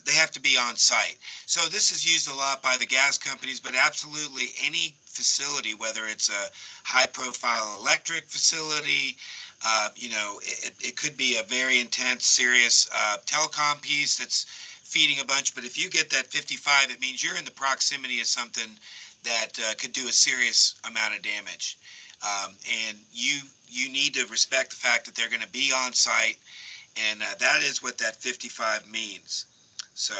they have to be on site. So this is used a lot by the gas companies, but absolutely any facility, whether it's a high profile electric facility, it could be a very intense, serious telecom piece that's feeding a bunch. But if you get that 55, it means you're in the proximity of something that could do a serious amount of damage. And you need to respect the fact that they're going to be on site, and that is what that 55 means. So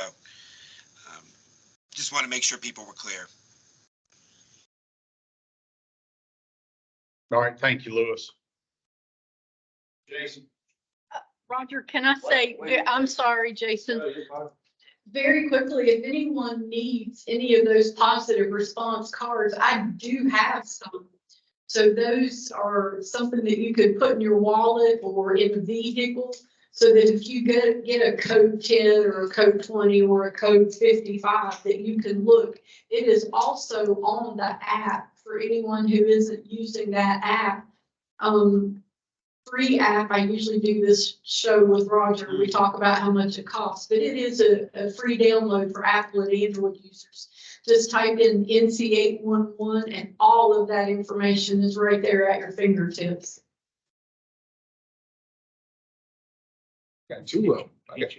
just want to make sure people were clear. All right, thank you, Lewis. Jason. Roger, can I say, I'm sorry, Jason. Very quickly, if anyone needs any of those positive response cards, I do have some. So those are something that you could put in your wallet or in the vehicle, so that if you get a code 10 or a code 20 or a code 55, that you can look. It is also on the app for anyone who isn't using that app. Free app. I usually do this show with Roger. We talk about how much it costs, but it is a free download for Apple and Android users. Just type in NC811 and all of that information is right there at your fingertips. Got two of them. I got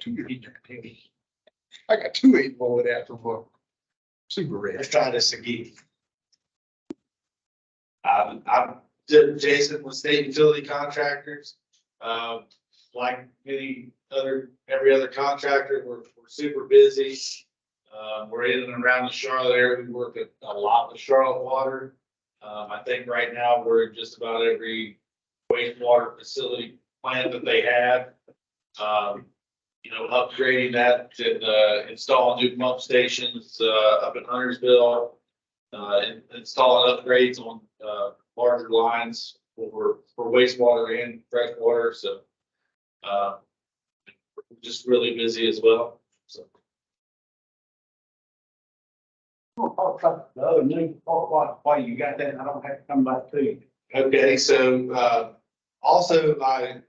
two 8-volt after work. Super red. Let's try this again. I'm Jason with State Utility Contractors. Like every other contractor, we're super busy. We're in and around the Charlotte area. We work a lot with Charlotte Water. I think right now we're in just about every wastewater facility plant that they have. Upgrading that and installing new pump stations up in Huntersville, and installing upgrades on larger lines for wastewater and fresh water. So we're just really busy as well. So. The other new part, why you got that, and I don't have to come back to you. Okay, so also I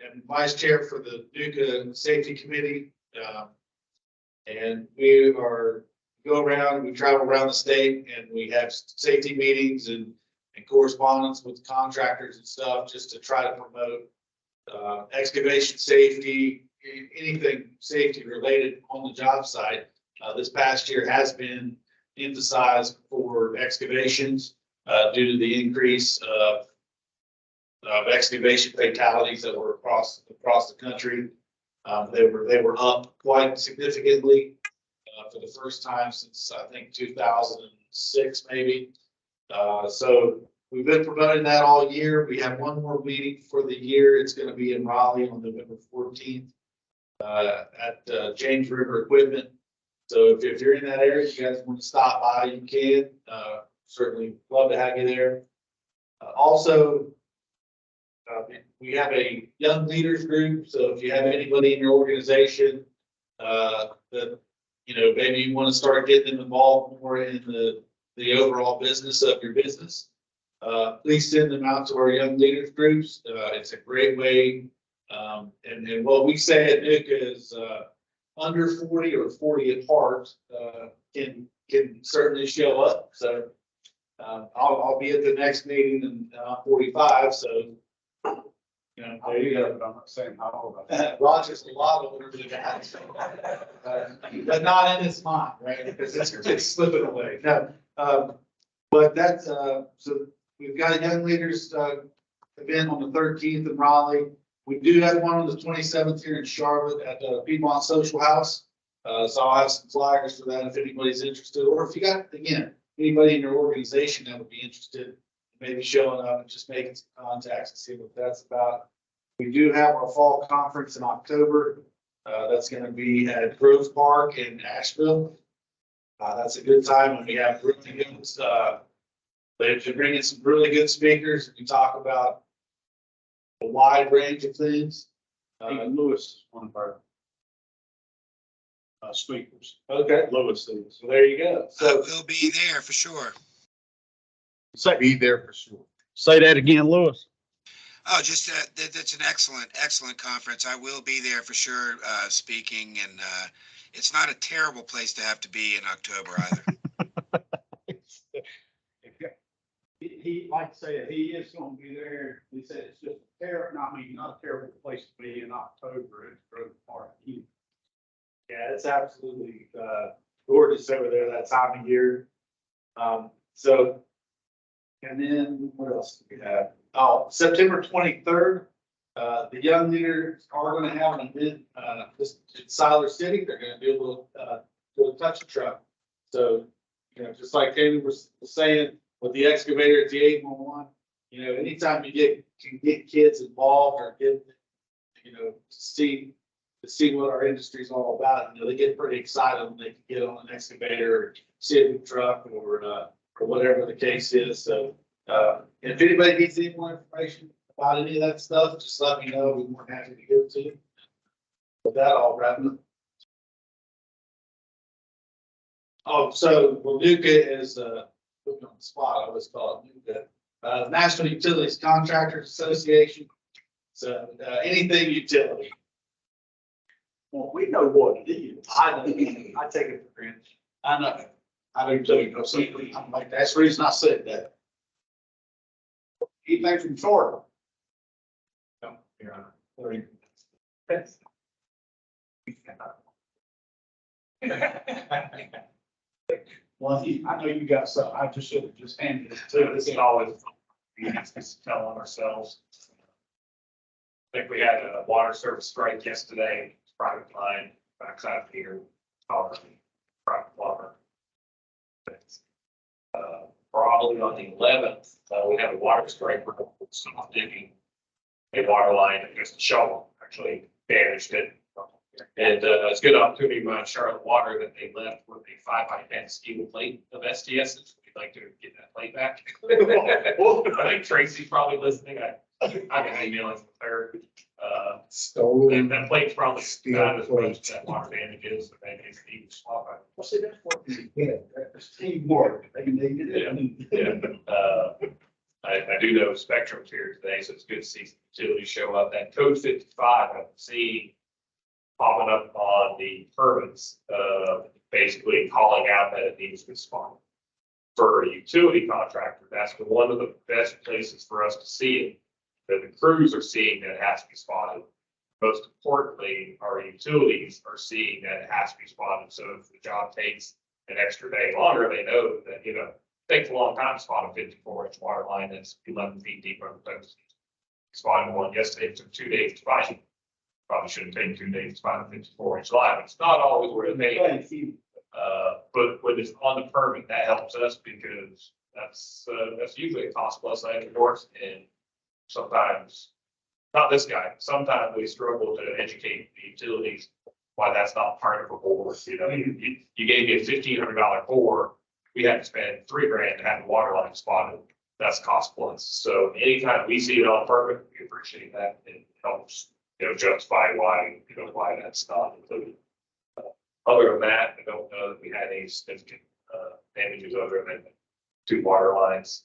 am vice chair for the NUCA Safety Committee. And we travel around the state and we have safety meetings and correspondence with contractors and stuff, just to try to promote excavation safety, anything safety related on the job site. This past year has been emphasized for excavations due to the increase of excavation fatalities that were across the country. They were up quite significantly for the first time since I think 2006 maybe. So we've been promoting that all year. We have one more meeting for the year. It's gonna be in Raleigh on November 14th. At James River Equipment. So if you're in that area, you guys want to stop by, you can. Certainly love to have you there. Also, we have a young leaders group. So if you have anybody in your organization that, you know, maybe you want to start getting them involved more in the overall business of your business, please send them out to our young leaders groups. It's a great way. And what we say at NUCA is, under 40 or 40 at heart, can certainly show up. So, I'll be at the next meeting and I'm 45, so, you know, there you go. But I'm not saying how old I am. Roger's a lot older than that. But not in his mind, right? Because it's slipping away. No, but that's, so we've got a young leaders, event on the 13th in Raleigh. We do have one on the 27th here in Charlotte at Piedmont Social House. So I'll have some flyers for that if anybody's interested, or if you got, again, anybody in your organization that would be interested, maybe showing up and just making some contacts and see what that's about. We do have our fall conference in October. That's going to be at Grove Park in Asheville. That's a good time when we have really good, they've been bringing some really good speakers. We talk about a wide range of things. Even Lewis, one of our speakers. Okay, Lewis is. so there you go. I So will be there for sure. Be there for sure. Say that again, Lewis. Oh, just that's an excellent conference. I will be there for sure, speaking, and it's not a terrible place to have to be in October either. He, like I said, he is gonna be there. He said it's just not a terrible place to be in October. It's Grove Park. yeah, it's absolutely gorgeous over there that time of year. So, and then what else do we have? Oh, September 23rd, the young leaders are going to have an event just in Siler City. They're going to do a little touch truck. So, you know, just like David was saying with the excavator at the 811, you know, anytime you can get kids involved or get, you know, to see what our industry is all about, you know, they get pretty excited when they can get on an excavator or see a new truck or whatever the case is. So, if anybody needs any more information about any of that stuff, just let me know. We're more than happy to give it to you. With that, I'll wrap it up. Oh, so NUCA is, putting on the spot, I always call it NUCA, National Utilities Contractors Association. So, anything utility. Well, we know what it is. I take it for granted. I know. I do too. So, I'm like, that's the reason I said that. Anything from Florida? No, Your Honor. Well, I know you got some. I just should have just handed it to This you. is always, we have to tell on ourselves. I think we had a water service strike yesterday, private line, backside of here, private water. Probably on the 11th, we have a water strike, we're digging a water line, and just a shovel actually damaged it. And it's a good opportunity by Charlotte Water that they left with a 5x10 steel plate of STSs. We'd like to get that plate back. I think Tracy's probably listening. I got emails with her. Stolen. And that plate's probably Steel not as much plate. that water damage is, but maybe it's even swap. Well, see, that's what we get. That's teamwork. They need it. Yeah. I do know Spectrum's here today, so it's good to see utilities show up. That code 55, I see popping up on the permits, basically calling out that it needs to be spotted. For a utility contractor, that's one of the best places for us to see it. That the crews are seeing that it has to be spotted. Most importantly, our utilities are seeing that it has to be spotted. So if the job takes an extra day longer, they know that, you know, it takes a long time to spot a 54-inch water line that's 11 feet deep on the post. Spotted one yesterday, it took 2 days to find it. Probably should have taken 2 days to find a 54-inch line. It's not always where they, but when it's on the permit, that helps us because That's usually a cost plus item, of course, and sometimes, not this guy, sometimes we struggle to educate the utilities why that's not part of a board, you know, you gave me a $1,500 bore, we had to spend $3,000 to have the water line spotted, that's cost plus. So anytime we see it on permit, we appreciate that, it helps, justify why, why that's not included. Other than that, I don't know that we had any significant, damages other than 2 water lines.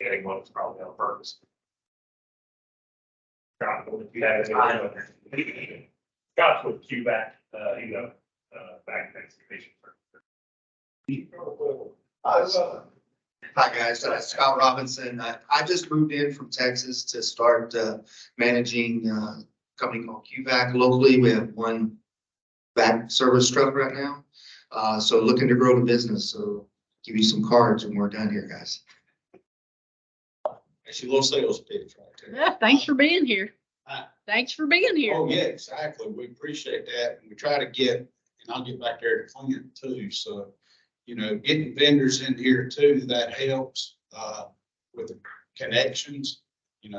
Getting one was probably on purpose. Got with Q back, back excavation. Hi, guys. Scott Robinson. I just moved in from Texas to start managing a company called QVAC locally. We have 1 vac service truck right now. So looking to grow the business. So give you some cards when we're done here, guys. Actually, little sales pitch right there. Yeah, thanks for being here. Thanks for being here. Oh, yeah, exactly. We appreciate that. And we try to get, and I'll get back there to Clint too. So, getting vendors in here too, that helps, with the connections.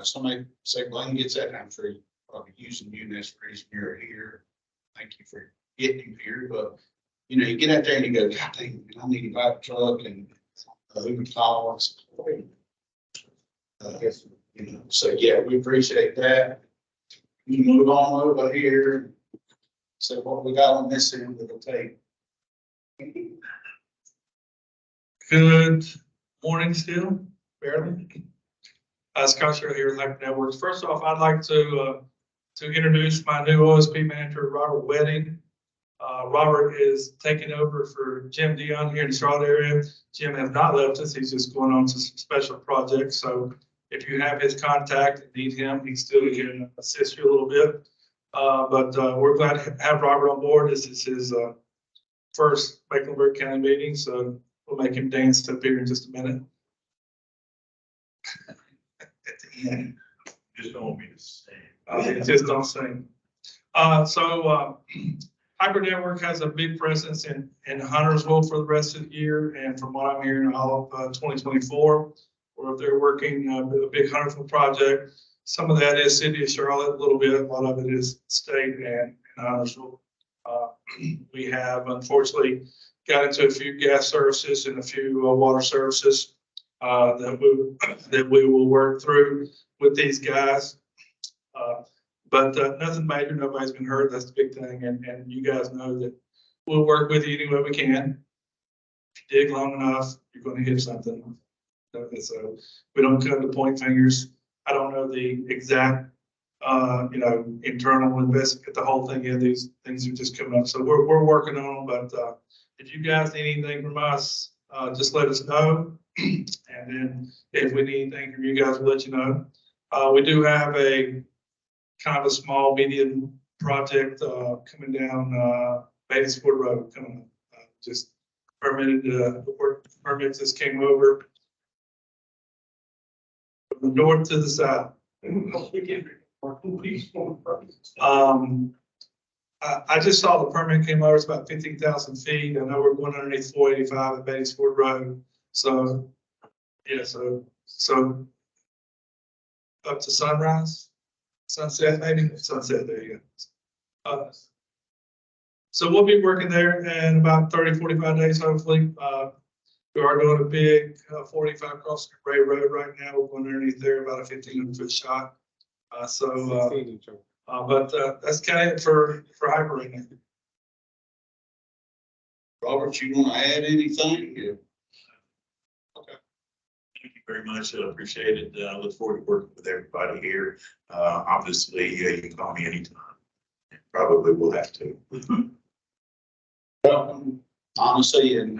Somebody say Blaine gets that, and I'm sure you're probably using you, and that's the reason you're here. Thank you for getting you here. But, you get out there and you go, God dang, I need to buy a truck and who can call us. So yeah, we appreciate that. You move on over here. So what we got on this end of the tape? Good morning still, barely. Scott Sherrill here with Hyper Networks. First off, I'd like to introduce my new OSP manager, Robert Wedding. Robert is taking over for Jim Dion here in the Charlotte area. Jim has not left us. He's just going on to some special projects. So if you have his contact and need him, he still can assist you a little bit. But we're glad to have Robert on board. This is his first Mecklenburg County meeting, so we'll make him dance up here in just a minute. At the end. Just don't want me to say. Just don't sing. Hyper Network has a big presence in Huntersville for the rest of the year, and from what I'm hearing, all of 2024, where they're working a big Huntersville project. Some of that is City of Charlotte, a little bit. A lot of it is state and Huntersville. We have unfortunately got into a few gas services and a few water services that we will work through with these guys. But nothing major, nobody's been hurt. That's the big thing. And you guys know that we'll work with you any way we can. If you dig long enough, you're going to hit something. So we don't come to point fingers. I don't know the exact, internal investment, the whole thing. Yeah, these things are just coming up. So we're working on them. But if you guys need anything from us, just let us know. And then if we need anything from you guys, we'll let you know. We do have a kind of a small medium project coming down Mecklenburg Road, coming just permitted, permits just came over from the north to the south. I just saw the permit came over, it's about 15,000 feet. I know we're going underneath 485 at Mecklenburg Road. So, yeah, so up to sunrise. Sunset, maybe sunset. There you go. So we'll be working there in about 30-45 days, hopefully. We are doing a big 45 crossing Ray Road right now. We're going underneath there, about a 1,500-foot shot. But that's kind of it for Hyper right now. Robert, you want to add anything? Yeah. Okay. Thank you very much. I appreciate it. I look forward to working with everybody here. Obviously, you can call me anytime. Probably will have to. Welcome, honestly, and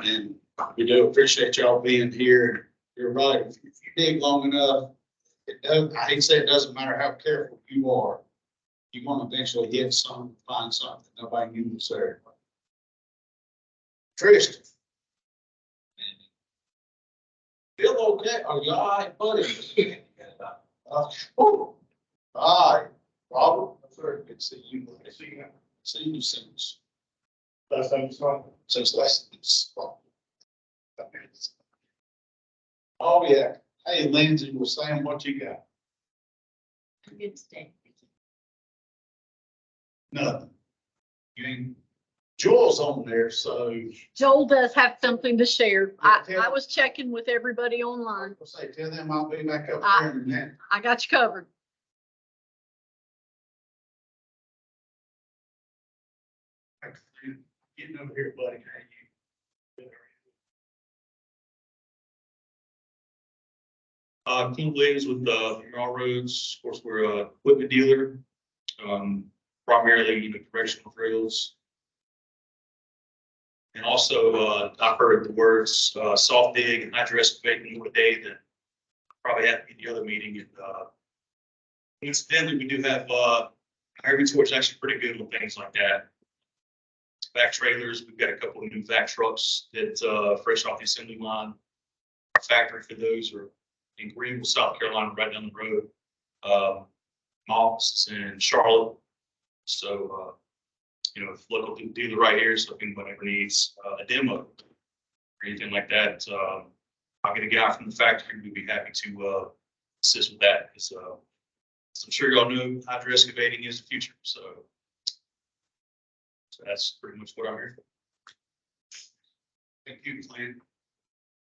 we do appreciate y'all being here. You're right. If you dig long enough, I hate to say it doesn't matter how careful you are. You want to eventually hit something, find something nobody knew was there. Tristan. Feel okay? Are you all right, buddy? All right, Robert. Very good to see you. See you since. Last time you saw. Since last. Oh, yeah. Hey, Lindsay was saying what you got? Good stay. Nothing. You ain't, Joel's on there, so. Joel does have something to share. I was checking with everybody online. I'll say, tell them I'll be back up there in a minute. I got you covered. Getting over here, buddy. How you? King Williams with railroads. Of course, we're a equipment dealer, primarily directional drills. And also, I've heard the words soft dig and hydro excavating more day than probably have in the other meeting. And incidentally, we do have our inventory is actually pretty good with things like that. Vac trailers, we've got a couple of new vac trucks that fresh off the assembly line. Our factory for those are in Greenville, South Carolina, right down the road. Moss in Charlotte. So, local dealer right here. So if anyone ever needs a demo or anything like that, I'll get a guy from the factory. We'd be happy to assist with that. Because I'm sure y'all know hydro excavating is the future. So that's pretty much what I'm here for. Thank you, Clint.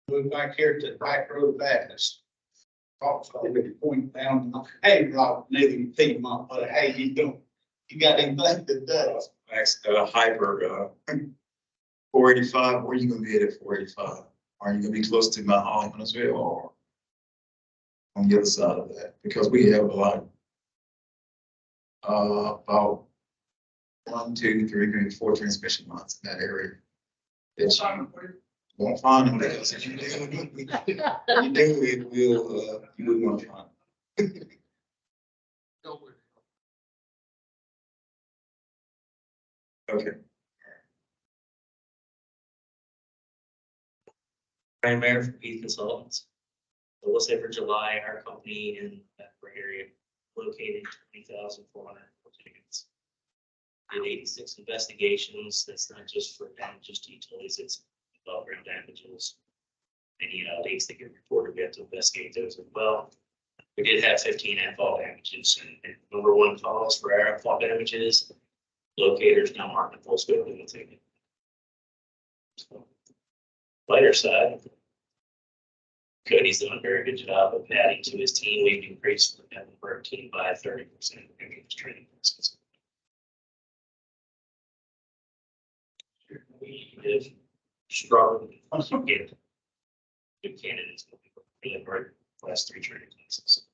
Move back here to the back road Baptist. Also, with the point down. Hey, Rob, neither you pick him up, but hey, you doing? You got anything that does? Hyper, 485, where are you gonna be at 485? Are you gonna be close to my home as well, or on the other side of that? Because we have a lot, about 1, 2, 3, maybe 4 transmission lines in that area. That you won't find them, because if you do, it will, you wouldn't want to find them. Okay. Brian Mayer from Heath Consultants. So we'll say for July, our company in that area located 20,400 tickets. Did 86 investigations. That's not just for damages to utilities, it's above ground damages. Any leaks that get reported, we have to investigate those as well. We did have 15 at-fault damages, and number one cause for our at-fault damages, locators not marking full scope of the ticket. So, lighter side, Cody's done a very good job of adding to his team. We've increased the Mecklenburg team by 30% in his training process. We have struggled to get good candidates, but we really hard last 3 training classes.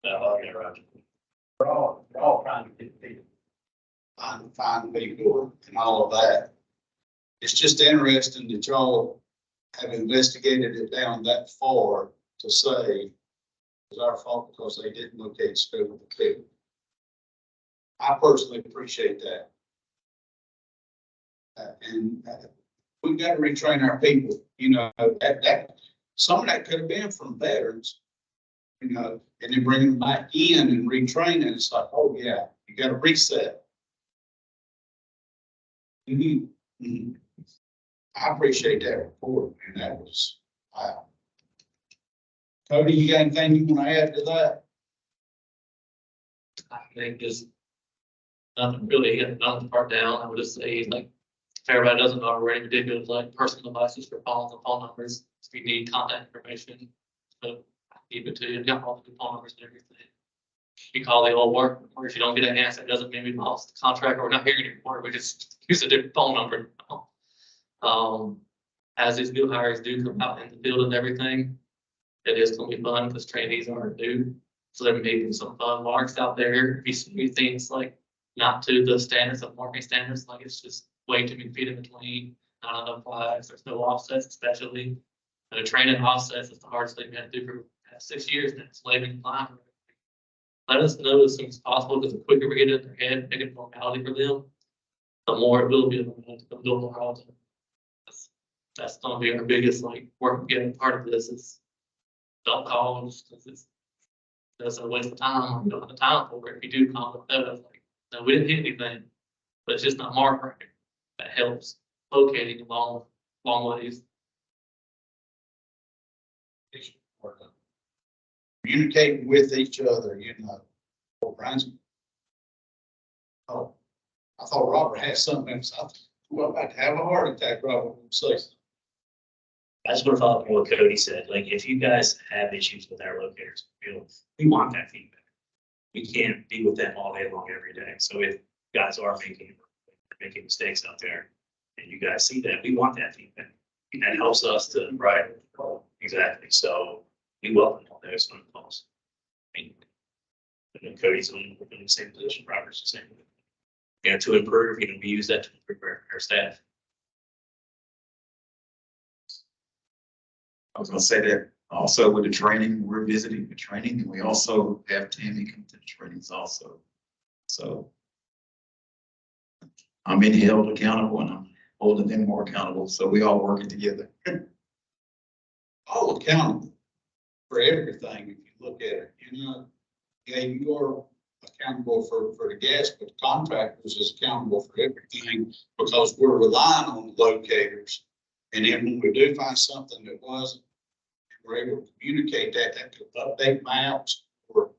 Roger. We're all trying to get people, find people and all of that. It's just interesting that y'all have investigated it down that far to say it's our fault because they didn't locate scope of the people. I personally appreciate that. And we've got to retrain our people, that some of that could have been from veterans, and then bring them back in and retrain, and it's like, oh yeah, you got to reset. I appreciate that report, and that was, wow. Cody, you got anything you want to add to that? I think just nothing really getting another part down. I would just say, like, if everybody doesn't know already, we did go to like personal devices for phones and phone numbers. If you need contact information, so give it to you. Got all the phone numbers and everything. You call the old work, or if you don't get an answer, it doesn't mean we lost the contract or we're not hearing anymore. We just use a different phone number. As these new hires do come out in the field and everything, it is going to be fun because trainees aren't new. So there may be some fun marks out there. If you see things like not to the standards of marking standards, like it's just way too many feet in between, not enough flags, there's no offsets, especially. And a training offsets is the hardest thing we have to do for the past 6 years, and it's labeling line. Let us know as soon as possible, because the quicker we get it in their head, make it a formality for them, the more it will be able to come do it more often. That's gonna be our biggest work getting part of this is don't call just because that's a waste of time. You don't have the time for it. If you do call it, no, we didn't hit anything, but it's just not marked right. That helps locating long ways. communicating with each other, you know. Well, Brian's- Oh, I thought Robert had something else. I thought, well, I'm about to have a heart attack, Robert. So, I just want to follow up on what Cody said, like, if you guys have issues with our locators, we want that feedback. We can't be with them all day long every day, so if guys are making mistakes out there, and you guys see that, we want that feedback. And that helps us to, right, exactly, so we welcome all those phone calls. And then Cody's in the same position, Robert's the same. You know, to improve, we use that to improve our staff. I was gonna say that also with the training, we're visiting the training and we also have Tammy come to the trainings also. So I'm being held accountable and I'm holding them more accountable. So we all working together. all accountable for everything, if you look at it, you know. Yeah, you are accountable for the gas, but the contractors is accountable for everything because we're relying on the locators. And then when we do find something that wasn't, we're able to communicate that could update maps or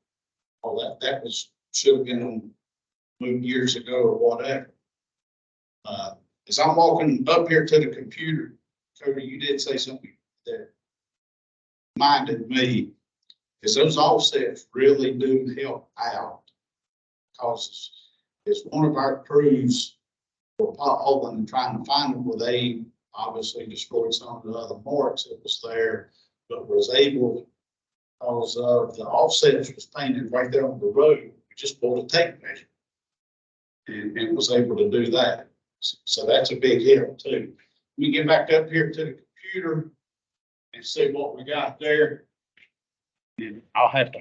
all that was, should have been moved years ago or whatever. As I'm walking up here to the computer, Cody, you did say something that reminded me, is those offsets really do help out. Because it's one of our crews were potholing and trying to find them where they obviously destroyed some of the other marks that was there, but was able, because of the offsets was painted right there on the road, we just pulled a tape measure and was able to do that. So that's a big help too. We get back up here to the computer and see what we got there. And I'll have to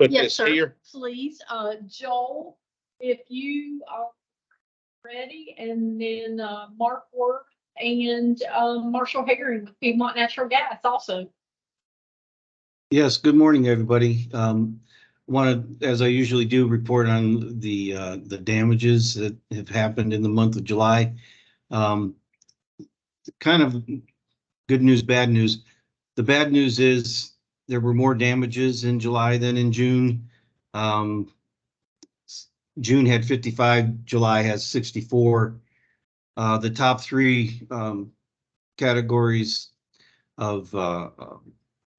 put Yes, this sir. here. Please, Joel, if you are ready, and then Mark Ward and Marshall Herring with Piedmont Natural Gas also. Yes, good morning, everybody. Want to, as I usually do, report on the damages that have happened in the month of July. Kind of good news, bad news. The bad news is there were more damages in July than in June. June had 55, July has 64. The top three categories of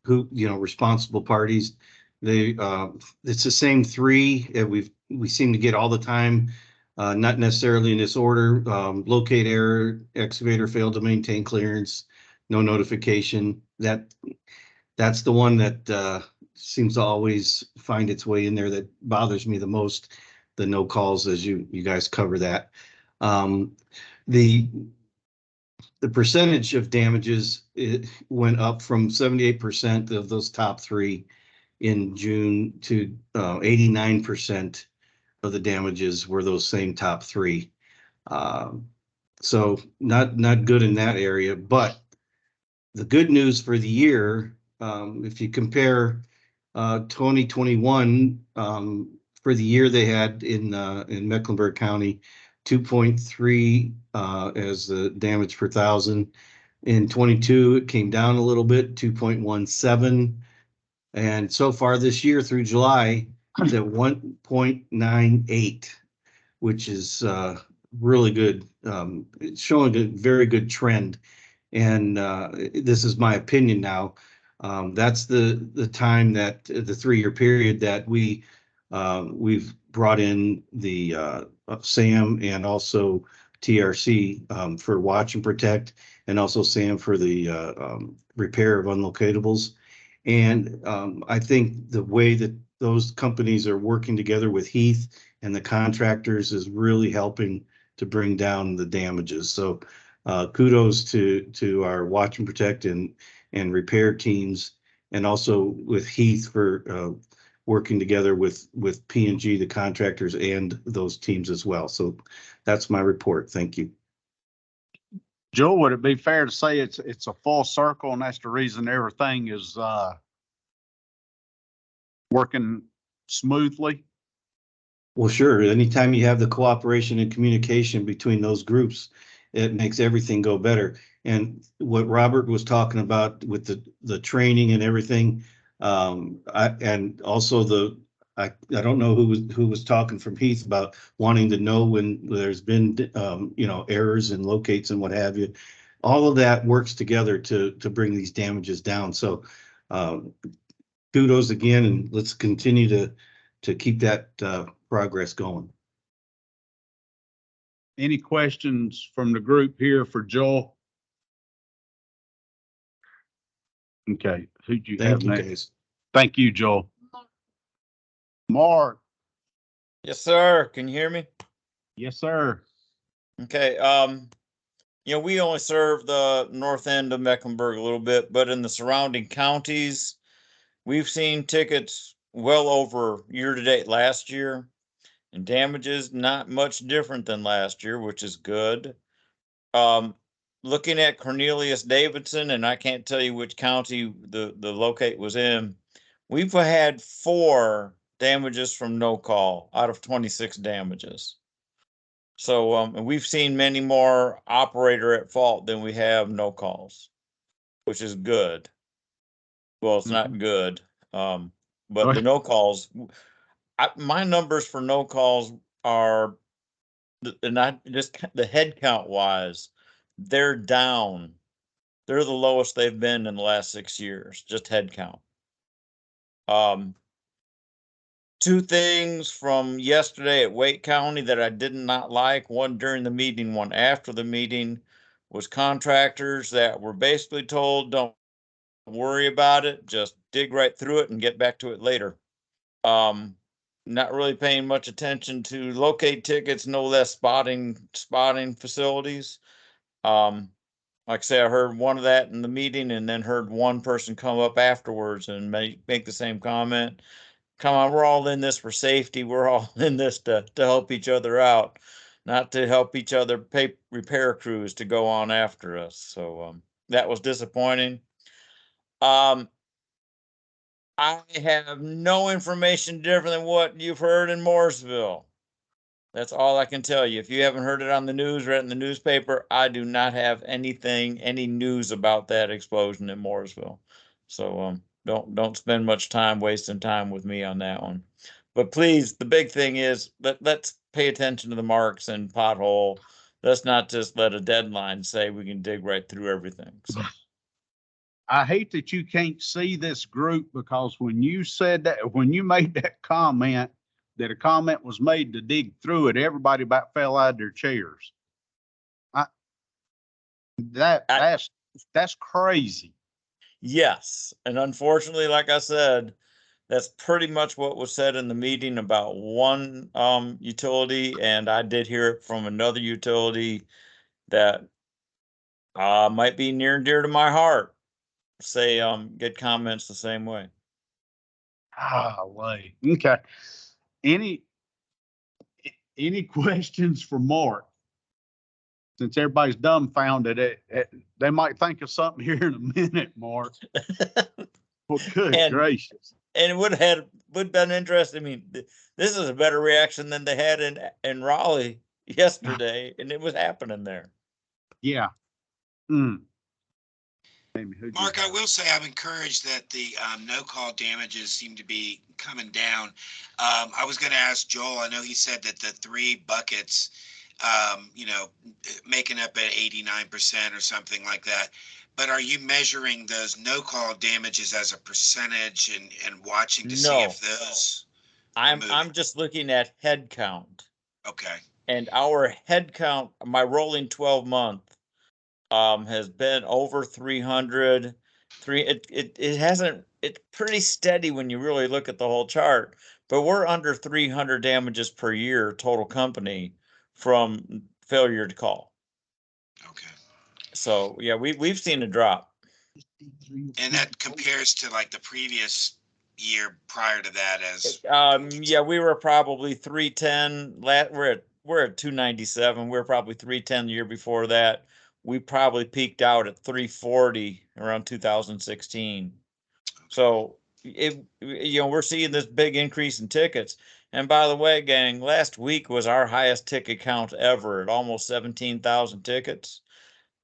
who, responsible parties, it's the same three we seem to get all the time, not necessarily in this order. Locate error, excavator failed to maintain clearance, no notification. That's the one that seems to always find its way in there that bothers me the most. The no calls, as you guys cover that. The percentage of damages, it went up from 78% of those top three in June to 89% of the damages were those same top three. So not good in that area, but the good news for the year, if you compare 2021, for the year they had in Mecklenburg County, 2.3 as the damage per thousand. In 22, it came down a little bit, 2.17. And so far this year through July, it's at 1.98, which is really good. It's showing a very good trend. And this is my opinion now. That's the time that the 3-year period that we've brought in the SAM and also TRC for watch and protect, and also SAM for the repair of unlocatables. And I think the way that those companies are working together with Heath and the contractors is really helping to bring down the damages. So kudos to our watch and protect and repair teams, and also with Heath for working together with P&G, the contractors, and those teams as well. So that's my report. Thank you. Joel, would it be fair to say it's a full circle and that's the reason everything is working smoothly? Well, sure. Anytime you have the cooperation and communication between those groups, it makes everything go better. And what Robert was talking about with the training and everything, And also I don't know who was talking from Heath about wanting to know when there's been, errors and locates and what have you. All of that works together to bring these damages down. So, kudos again, and let's continue to keep that, progress going. Any questions from the group here for Joel? Okay, who'd you have Thank you, next? guys. Thank you, Joel. Mark? Yes, sir. Can you hear me? Yes, sir. Okay. We only serve the north end of Mecklenburg a little bit, but in the surrounding counties, we've seen tickets well over year to date last year, and damages not much different than last year, which is good. Looking at Cornelius Davidson, and I can't tell you which county the locate was in, we've had 4 damages from no call out of 26 damages. So, and we've seen many more operator at fault than we have no calls, which is good. Well, it's not good. But the no calls, my numbers for no calls are, and I just the head count wise, they're down. They're the lowest they've been in the last 6 years, just head count. 2 things from yesterday at Wake County that I did not like, one during the meeting, one after the meeting, was contractors that were basically told, don't worry about it, just dig right through it and get back to it later. Not really paying much attention to locate tickets, no less spotting facilities. Like I say, I heard one of that in the meeting and then heard one person come up afterwards and make the same comment. Come on, we're all in this for safety. We're all in this to help each other out, not to help each other pay repair crews to go on after us. So that was disappointing. I have no information different than what you've heard in Mooresville. That's all I can tell you. If you haven't heard it on the news, read it in the newspaper, I do not have any news about that explosion in Mooresville. So don't spend much time wasting time with me on that one. But please, the big thing is let's pay attention to the marks and pothole. Let's not just let a deadline say we can dig right through everything. So. I hate that you can't see this group, because when you said that, when you made that comment, that a comment was made to dig through it, everybody about fell out of their chairs. That's crazy. Yes. And unfortunately, like I said, that's pretty much what was said in the meeting about one utility, and I did hear it from another utility that might be near and dear to my heart. Say get comments the same way. Golly. Okay. Any questions for Mark? Since everybody's dumbfounded, they might think of something here in a minute, Mark. Well, good gracious. And it would have been interesting. I mean, this is a better reaction than they had in Raleigh yesterday, and it was happening there. Yeah. Mark, I will say I'm encouraged that the no-call damages seem to be coming down. I was going to ask Joel, I know he said that the 3 buckets, making up at 89% or something like that. But are you measuring those no-call damages as a percentage and watching to see if those? I'm just looking at head count. Okay. And our head count, my rolling 12-month, has been over 300. It hasn't. It's pretty steady when you really look at the whole chart. But we're under 300 damages per year total company from failure to call. Okay. So yeah, we've seen a drop. And that compares to like the previous year prior to that as. Yeah, we were probably 310. We're at 297. We were probably 310 the year before that. We probably peaked out at 340 around 2016. So we're seeing this big increase in tickets. And by the way, gang, last week was our highest ticket count ever at almost 17,000 tickets.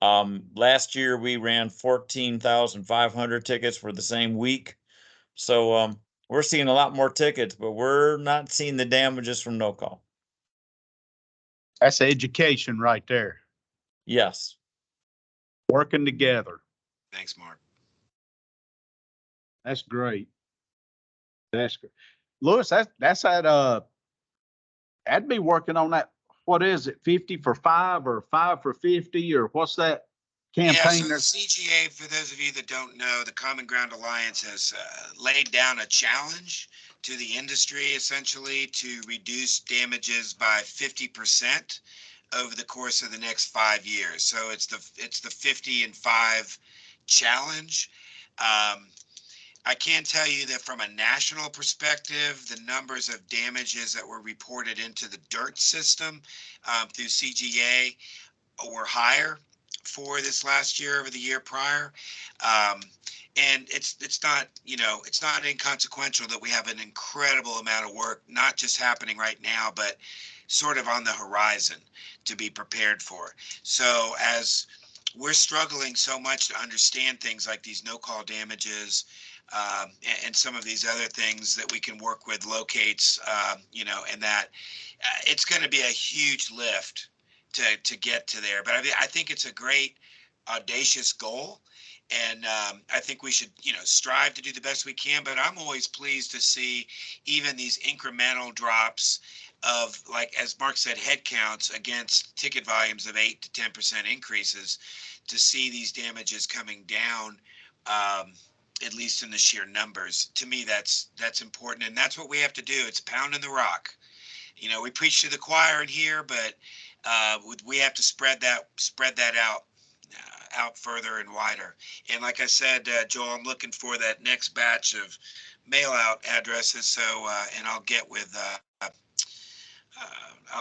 Last year we ran 14,500 tickets for the same week. So, we're seeing a lot more tickets, but we're not seeing the damages from no call. That's education right there, Yes. working together. Thanks, Mark. That's great. That's good. Lewis, that's at, I'd be working on that. What is it? 50 for 5 or 5 for 50 or what's that Yeah, so campaign? the There's CGA, for those of you that don't know, the Common Ground Alliance has laid down a challenge to the industry essentially to reduce damages by 50% over the course of the next 5 years. So it's the 50 and 5 challenge. I can tell you that from a national perspective, the numbers of damages that were reported into the DIRT system through CGA were higher for this last year over the year prior. And it's not, it's not inconsequential that we have an incredible amount of work, not just happening right now, but sort of on the horizon to be prepared for. So as we're struggling so much to understand things like these no-call damages, and some of these other things that we can work with locates, and that it's going to be a huge lift to get to there. But I think it's a great audacious goal. And I think we should, strive to do the best we can. But I'm always pleased to see even these incremental drops of, like, as Mark said, head counts against ticket volumes of 8 to 10% increases, to see these damages coming down, at least in the sheer numbers. To me, that's important. And that's what we have to do. It's pounding the rock. We preach to the choir in here, but we have to spread that out further and wider. And like I said, Joel, I'm looking for that next batch of mail out addresses. So, and I'll get with,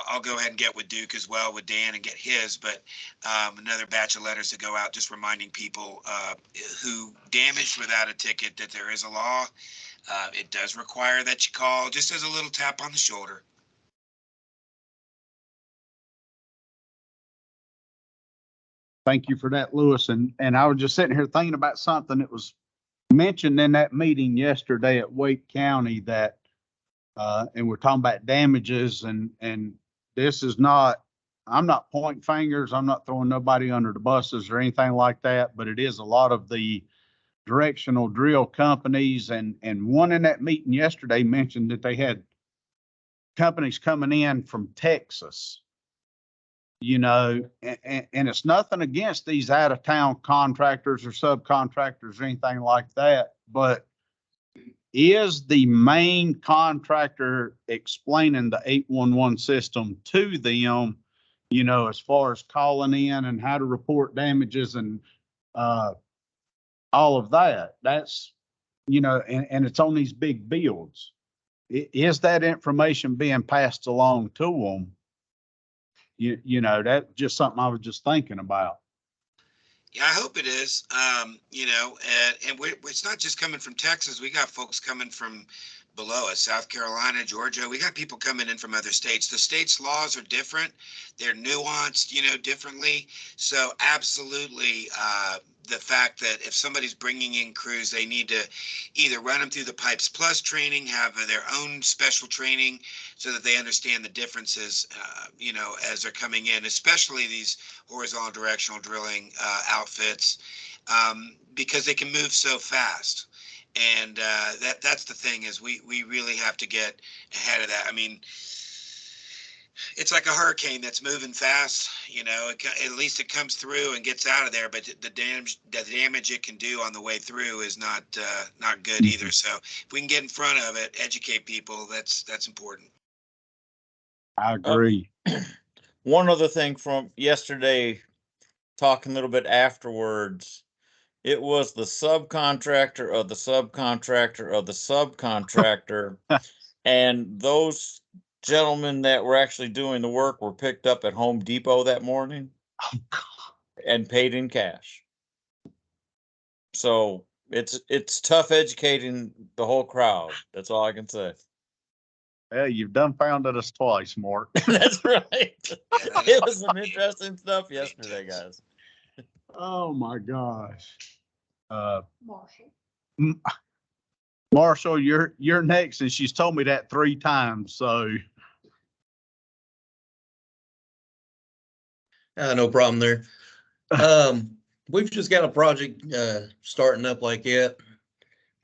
I'll go ahead and get with Duke as well, with Dan, and get his, but another batch of letters to go out, just reminding people who damaged without a ticket that there is a law. It does require that you call, just as a little tap on the shoulder. Thank you for that, Lewis. And I was just sitting here thinking about something that was mentioned in that meeting yesterday at Wake County that, and we're talking about damages and this is not, I'm not pointing fingers. I'm not throwing nobody under the buses or anything like that, but it is a lot of the directional drill companies. And one in that meeting yesterday mentioned that they had companies coming in from Texas, and it's nothing against these out of town contractors or subcontractors or anything like that, but is the main contractor explaining the 811 system to them, as far as calling in and how to report damages and all of that? That's, and it's on these big builds. Is that information being passed along to them? That's just something I was just thinking about. Yeah, I hope it is. And it's not just coming from Texas. We got folks coming from below us, South Carolina, Georgia. We got people coming in from other states. The states' laws are different. They're nuanced, differently. So absolutely, the fact that if somebody's bringing in crews, they need to either run them through the Pipes Plus training, have their own special training so that they understand the differences, as they're coming in, especially these horizontal directional drilling outfits, because they can move so fast. And that's the thing, is we really have to get ahead of that. I mean, it's like a hurricane that's moving fast, at least it comes through and gets out of there, but the damage it can do on the way through is not good either. So if we can get in front of it, educate people, that's important. I agree. One other thing from yesterday, talking a little bit afterwards, it was the subcontractor of the subcontractor of the subcontractor. And those gentlemen that were actually doing the work were picked up at Home Depot that morning and paid in cash. So it's tough educating the whole crowd. That's all I can say. Well, you've dumbfounded us twice, Mark. That's right. It was some interesting stuff yesterday, guys. Oh my gosh. Marshall. Marshall, you're next, and she's told me that 3 times, so. No problem there. We've just got a project, starting up like that.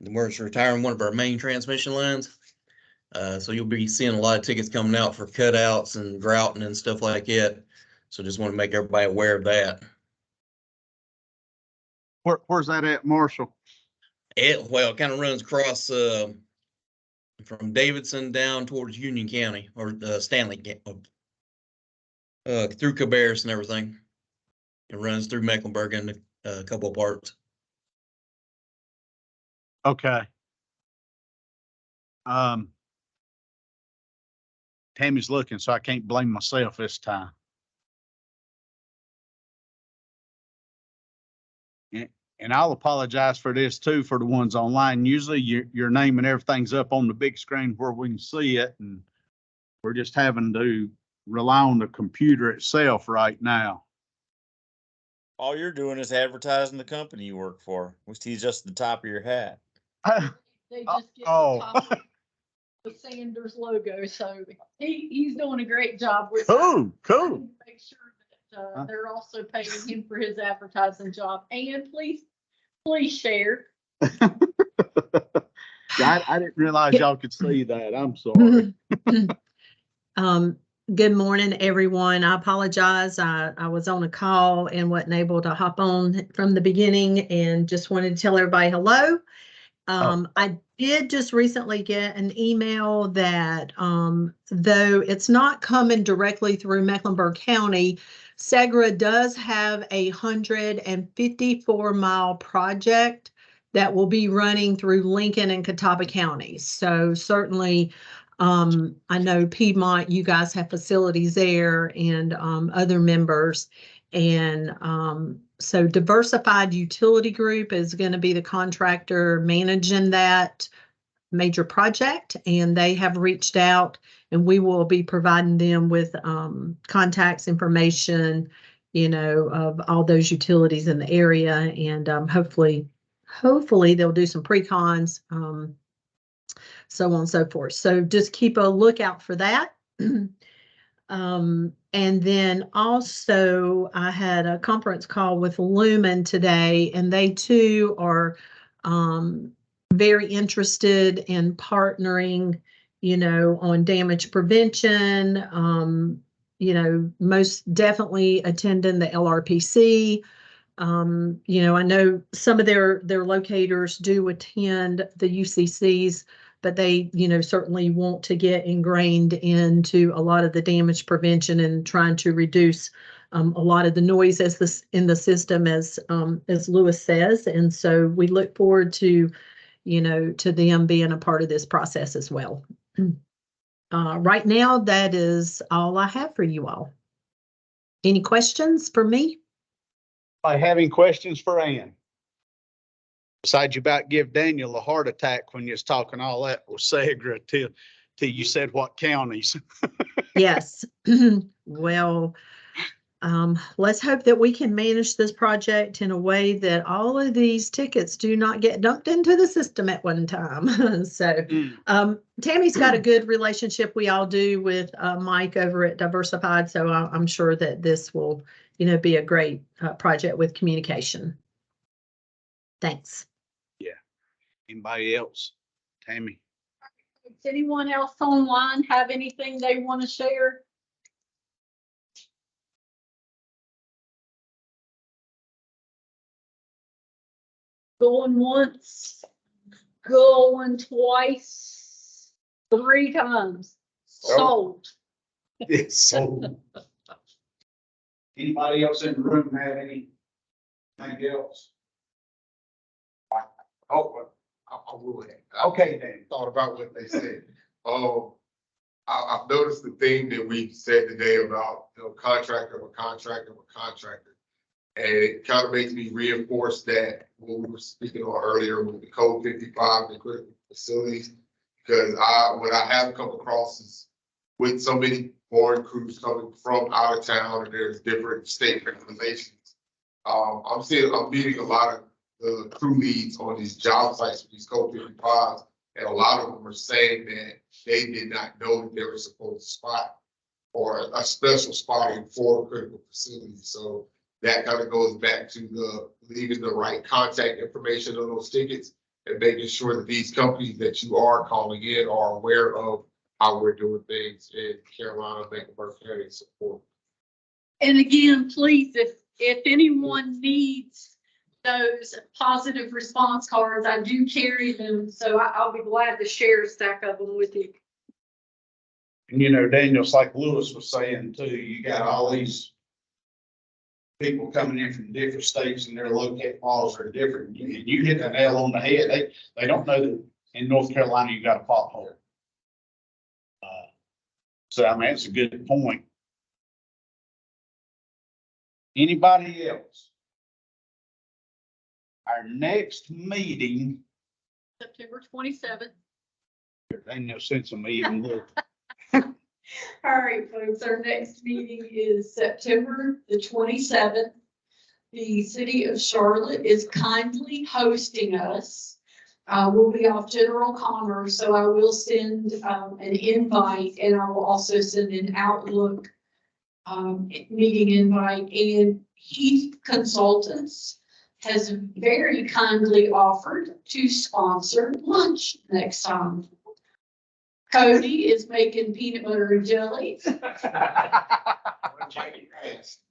We're just retiring one of our main transmission lines. So you'll be seeing a lot of tickets coming out for cutouts and grouting and stuff like that. So just want to make everybody aware of that. Where's that at, Marshall? It kind of runs across, from Davidson down towards Union County or, Stanley, through Cabarrus and everything. It runs through Mecklenburg in a couple of parts. Okay. Tammy's looking, so I can't blame myself this time. And I'll apologize for this too, for the ones online. Usually your name and everything's up on the big screen where we can see it, and we're just having to rely on the computer itself right now. All you're doing is advertising the company you work for, which is just the top of your hat. They just get the top of the Sanders logo, so he's doing a great job with. Cool. Make sure that they're also paying him for his advertising job, and please share. I didn't realize y'all could see that. I'm sorry. Good morning, everyone. I apologize. I was on a call and wasn't able to hop on from the beginning, and just wanted to tell everybody hello. I did just recently get an email that, though it's not coming directly through Mecklenburg County, Segra does have a 154-mile project that will be running through Lincoln and Catawba counties. So certainly, I know Piedmont, you guys have facilities there, and other members. And so Diversified Utility Group is going to be the contractor managing that major project, and they have reached out, and we will be providing them with contacts, information, of all those utilities in the area, and hopefully they'll do some pre-cons, so on and so forth. So just keep a lookout for that. And then also I had a conference call with Lumen today, and they too are very interested in partnering, on damage prevention, most definitely attending the LRPC. I know some of their locators do attend the UCCs, but they, certainly want to get ingrained into a lot of the damage prevention and trying to reduce a lot of the noise in the system, as Lewis says. And so we look forward to, to them being a part of this process as well. Right now, that is all I have for you all. Any questions for me? I have any questions for Ann? Besides, you about give Daniel a heart attack when you was talking all that with Segra till you said what counties. Yes. Well, let's hope that we can manage this project in a way that all of these tickets do not get dumped into the system at one time. So Tammy's got a good relationship, we all do, with Mike over at Diversified. So I'm sure that this will, be a great project with communication. Thanks. Yeah. Anybody else? Tammy? Does anyone else online have anything they want to share? Going once, going twice, 3 times. Sold. It's sold. Anybody else in the room have anything else? Oh, I will. Okay, then. Thought about what they said. I've noticed the thing that we said today about, contractor. And it kind of makes me reinforce that what we were speaking on earlier with the code 55 and critical facilities. Because what I have come across is with so many foreign crews coming from out of town, and there's different state regulations. I'm meeting a lot of the crew leads on these job sites with these code 55s, And a lot of them are saying that they did not know that they were supposed to spot or a special spotting for critical facilities. So that kind of goes back to the leaving the right contact information on those tickets and making sure that these companies that you are calling in are aware of how we're doing things in Carolina, Mecklenburg County and support. And again, please, if anyone needs those positive response cards, I do carry them, so I'll be glad to share a stack of them with you. And you know, Daniel, it's like Lewis was saying too, you got all these people coming in from different states and their locate laws are different. You hit the nail on the head. They don't know that in North Carolina, you got a pothole. So I mean, it's a good point. Anybody else? Our next meeting, September 27th. there ain't no sense of me even looking. All right, folks, our next meeting is September the 27th. The city of Charlotte is kindly hosting us. We'll be off General Commerce, so I will send an invite, and I will also send an Outlook meeting invite. And Heath Consultants has very kindly offered to sponsor lunch next time. Cody is making peanut butter and jelly.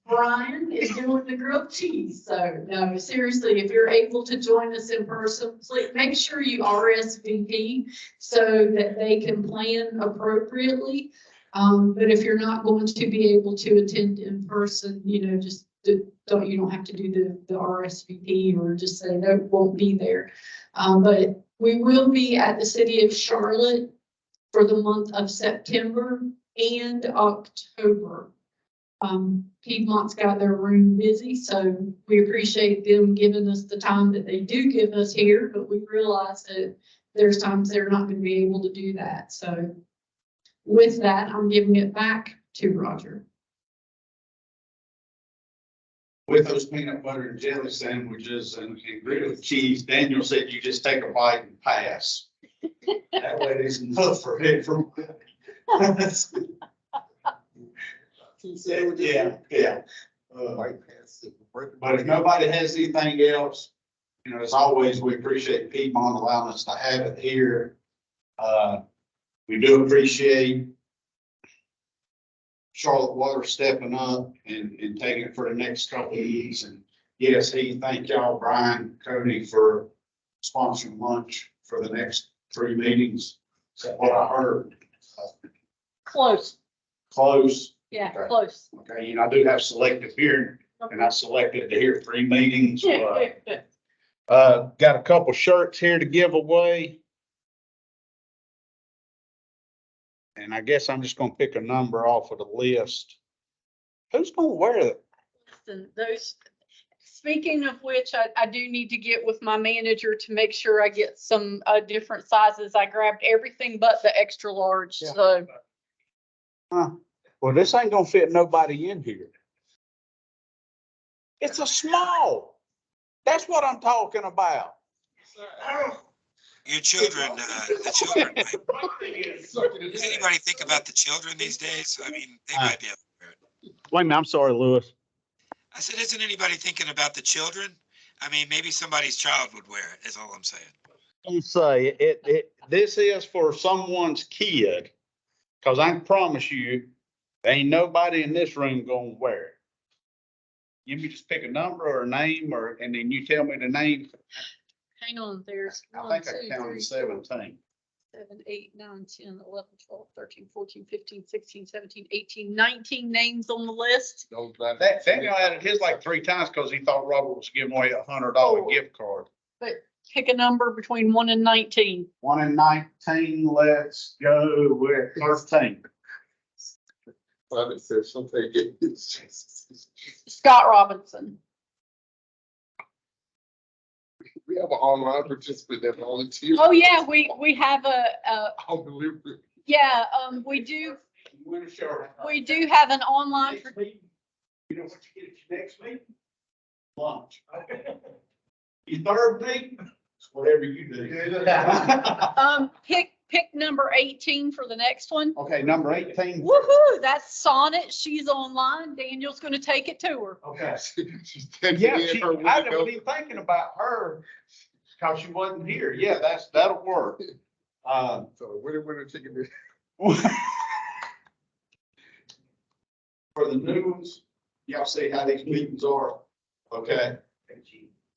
Brian is doing the grilled cheese. So no, seriously, if you're able to join us in person, please make sure you RSVP so that they can plan appropriately. But if you're not going to be able to attend in person, you know, just you don't have to do the RSVP or just say no, won't be there. But we will be at the city of Charlotte for the month of September and October. Piedmont's got their room busy, so we appreciate them giving us the time that they do give us here, but we realize that there's times they're not going to be able to do that. So with that, I'm giving it back to Roger. With those peanut butter and jelly sandwiches and grilled cheese, Daniel said you just take a bite and pass. That way there's enough for everyone. Yeah. But if nobody has anything else, you know, as always, we appreciate Piedmont allowing us to have it here. We do appreciate Charlotte Water stepping up and taking it for the next couple of years. And yes, thank y'all, Brian, Cody, for sponsoring lunch for the next 3 meetings. Is that what I heard? Close. Close. Yeah, Okay. close. Okay, you know, I do have selective hearing, and I selected to hear 3 meetings. Got a couple shirts here to give away. And I guess I'm just gonna pick a number off of the list. Who's gonna wear it? Listen, those, speaking of which, I do need to get with my manager to make sure I get some different sizes. I grabbed everything but the extra large, Yeah. so. Well, this ain't gonna fit nobody in here. It's a small. That's what I'm talking about. Your children, the children, does anybody think about the children these days? I mean, they might be able to wear it. Wait a minute, I'm sorry, Lewis. I said, isn't anybody thinking about the children? I mean, maybe somebody's child would wear it, is all I'm saying. Don't say this is for someone's kid, cause I can promise you, there ain't nobody in this room gonna wear it. You me just pick a number or a name and then you tell me the name. Hang on, there's I 1, think I 2, counted 3, 17. 7, 8, 9, 10, 11, 12, 13, 14, 15, 16, 17, 18, 19 names on the list. That guy added his like 3 times because he thought Robert was giving away $100 gift card. But pick a number between 1 and 19. 1 and 19, let's go with 13. Scott Robinson. We have an online participant that volunteers. Oh, yeah, we have Unbelievable. yeah, we do have an online. You know what you get at your next meeting? Lunch. Your third meeting, Whatever you do. Pick number 18 for the next one. Okay, number 18. Woohoo, that's Sonnet. She's online. Daniel's gonna take it to her. Okay. She's taking Yeah, in her I window. wasn't even thinking about her because she wasn't here. Yeah, that'll work. So winner chicken dinner. For the new ones, y'all see how these meetings are, okay?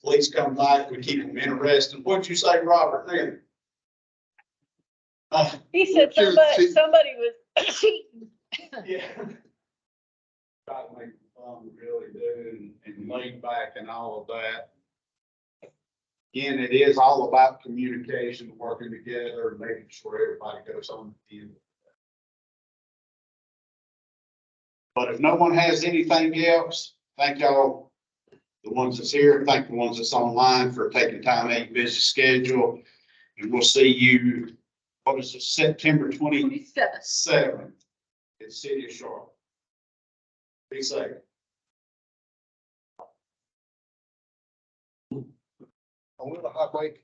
Please come back, we keep them interesting. What'd you say, Robert, then? He said somebody was cheating. Yeah. Try to make it fun, really do, and laid back and all of that. Again, it is all about communication, working together, and making sure everybody goes on the end. But if no one has anything else, thank y'all, the ones that's here, thank the ones that's online for taking time out of your busy schedule. And we'll see you, what is it, September 27th in the city of Charlotte. Be safe. I want a hot mic.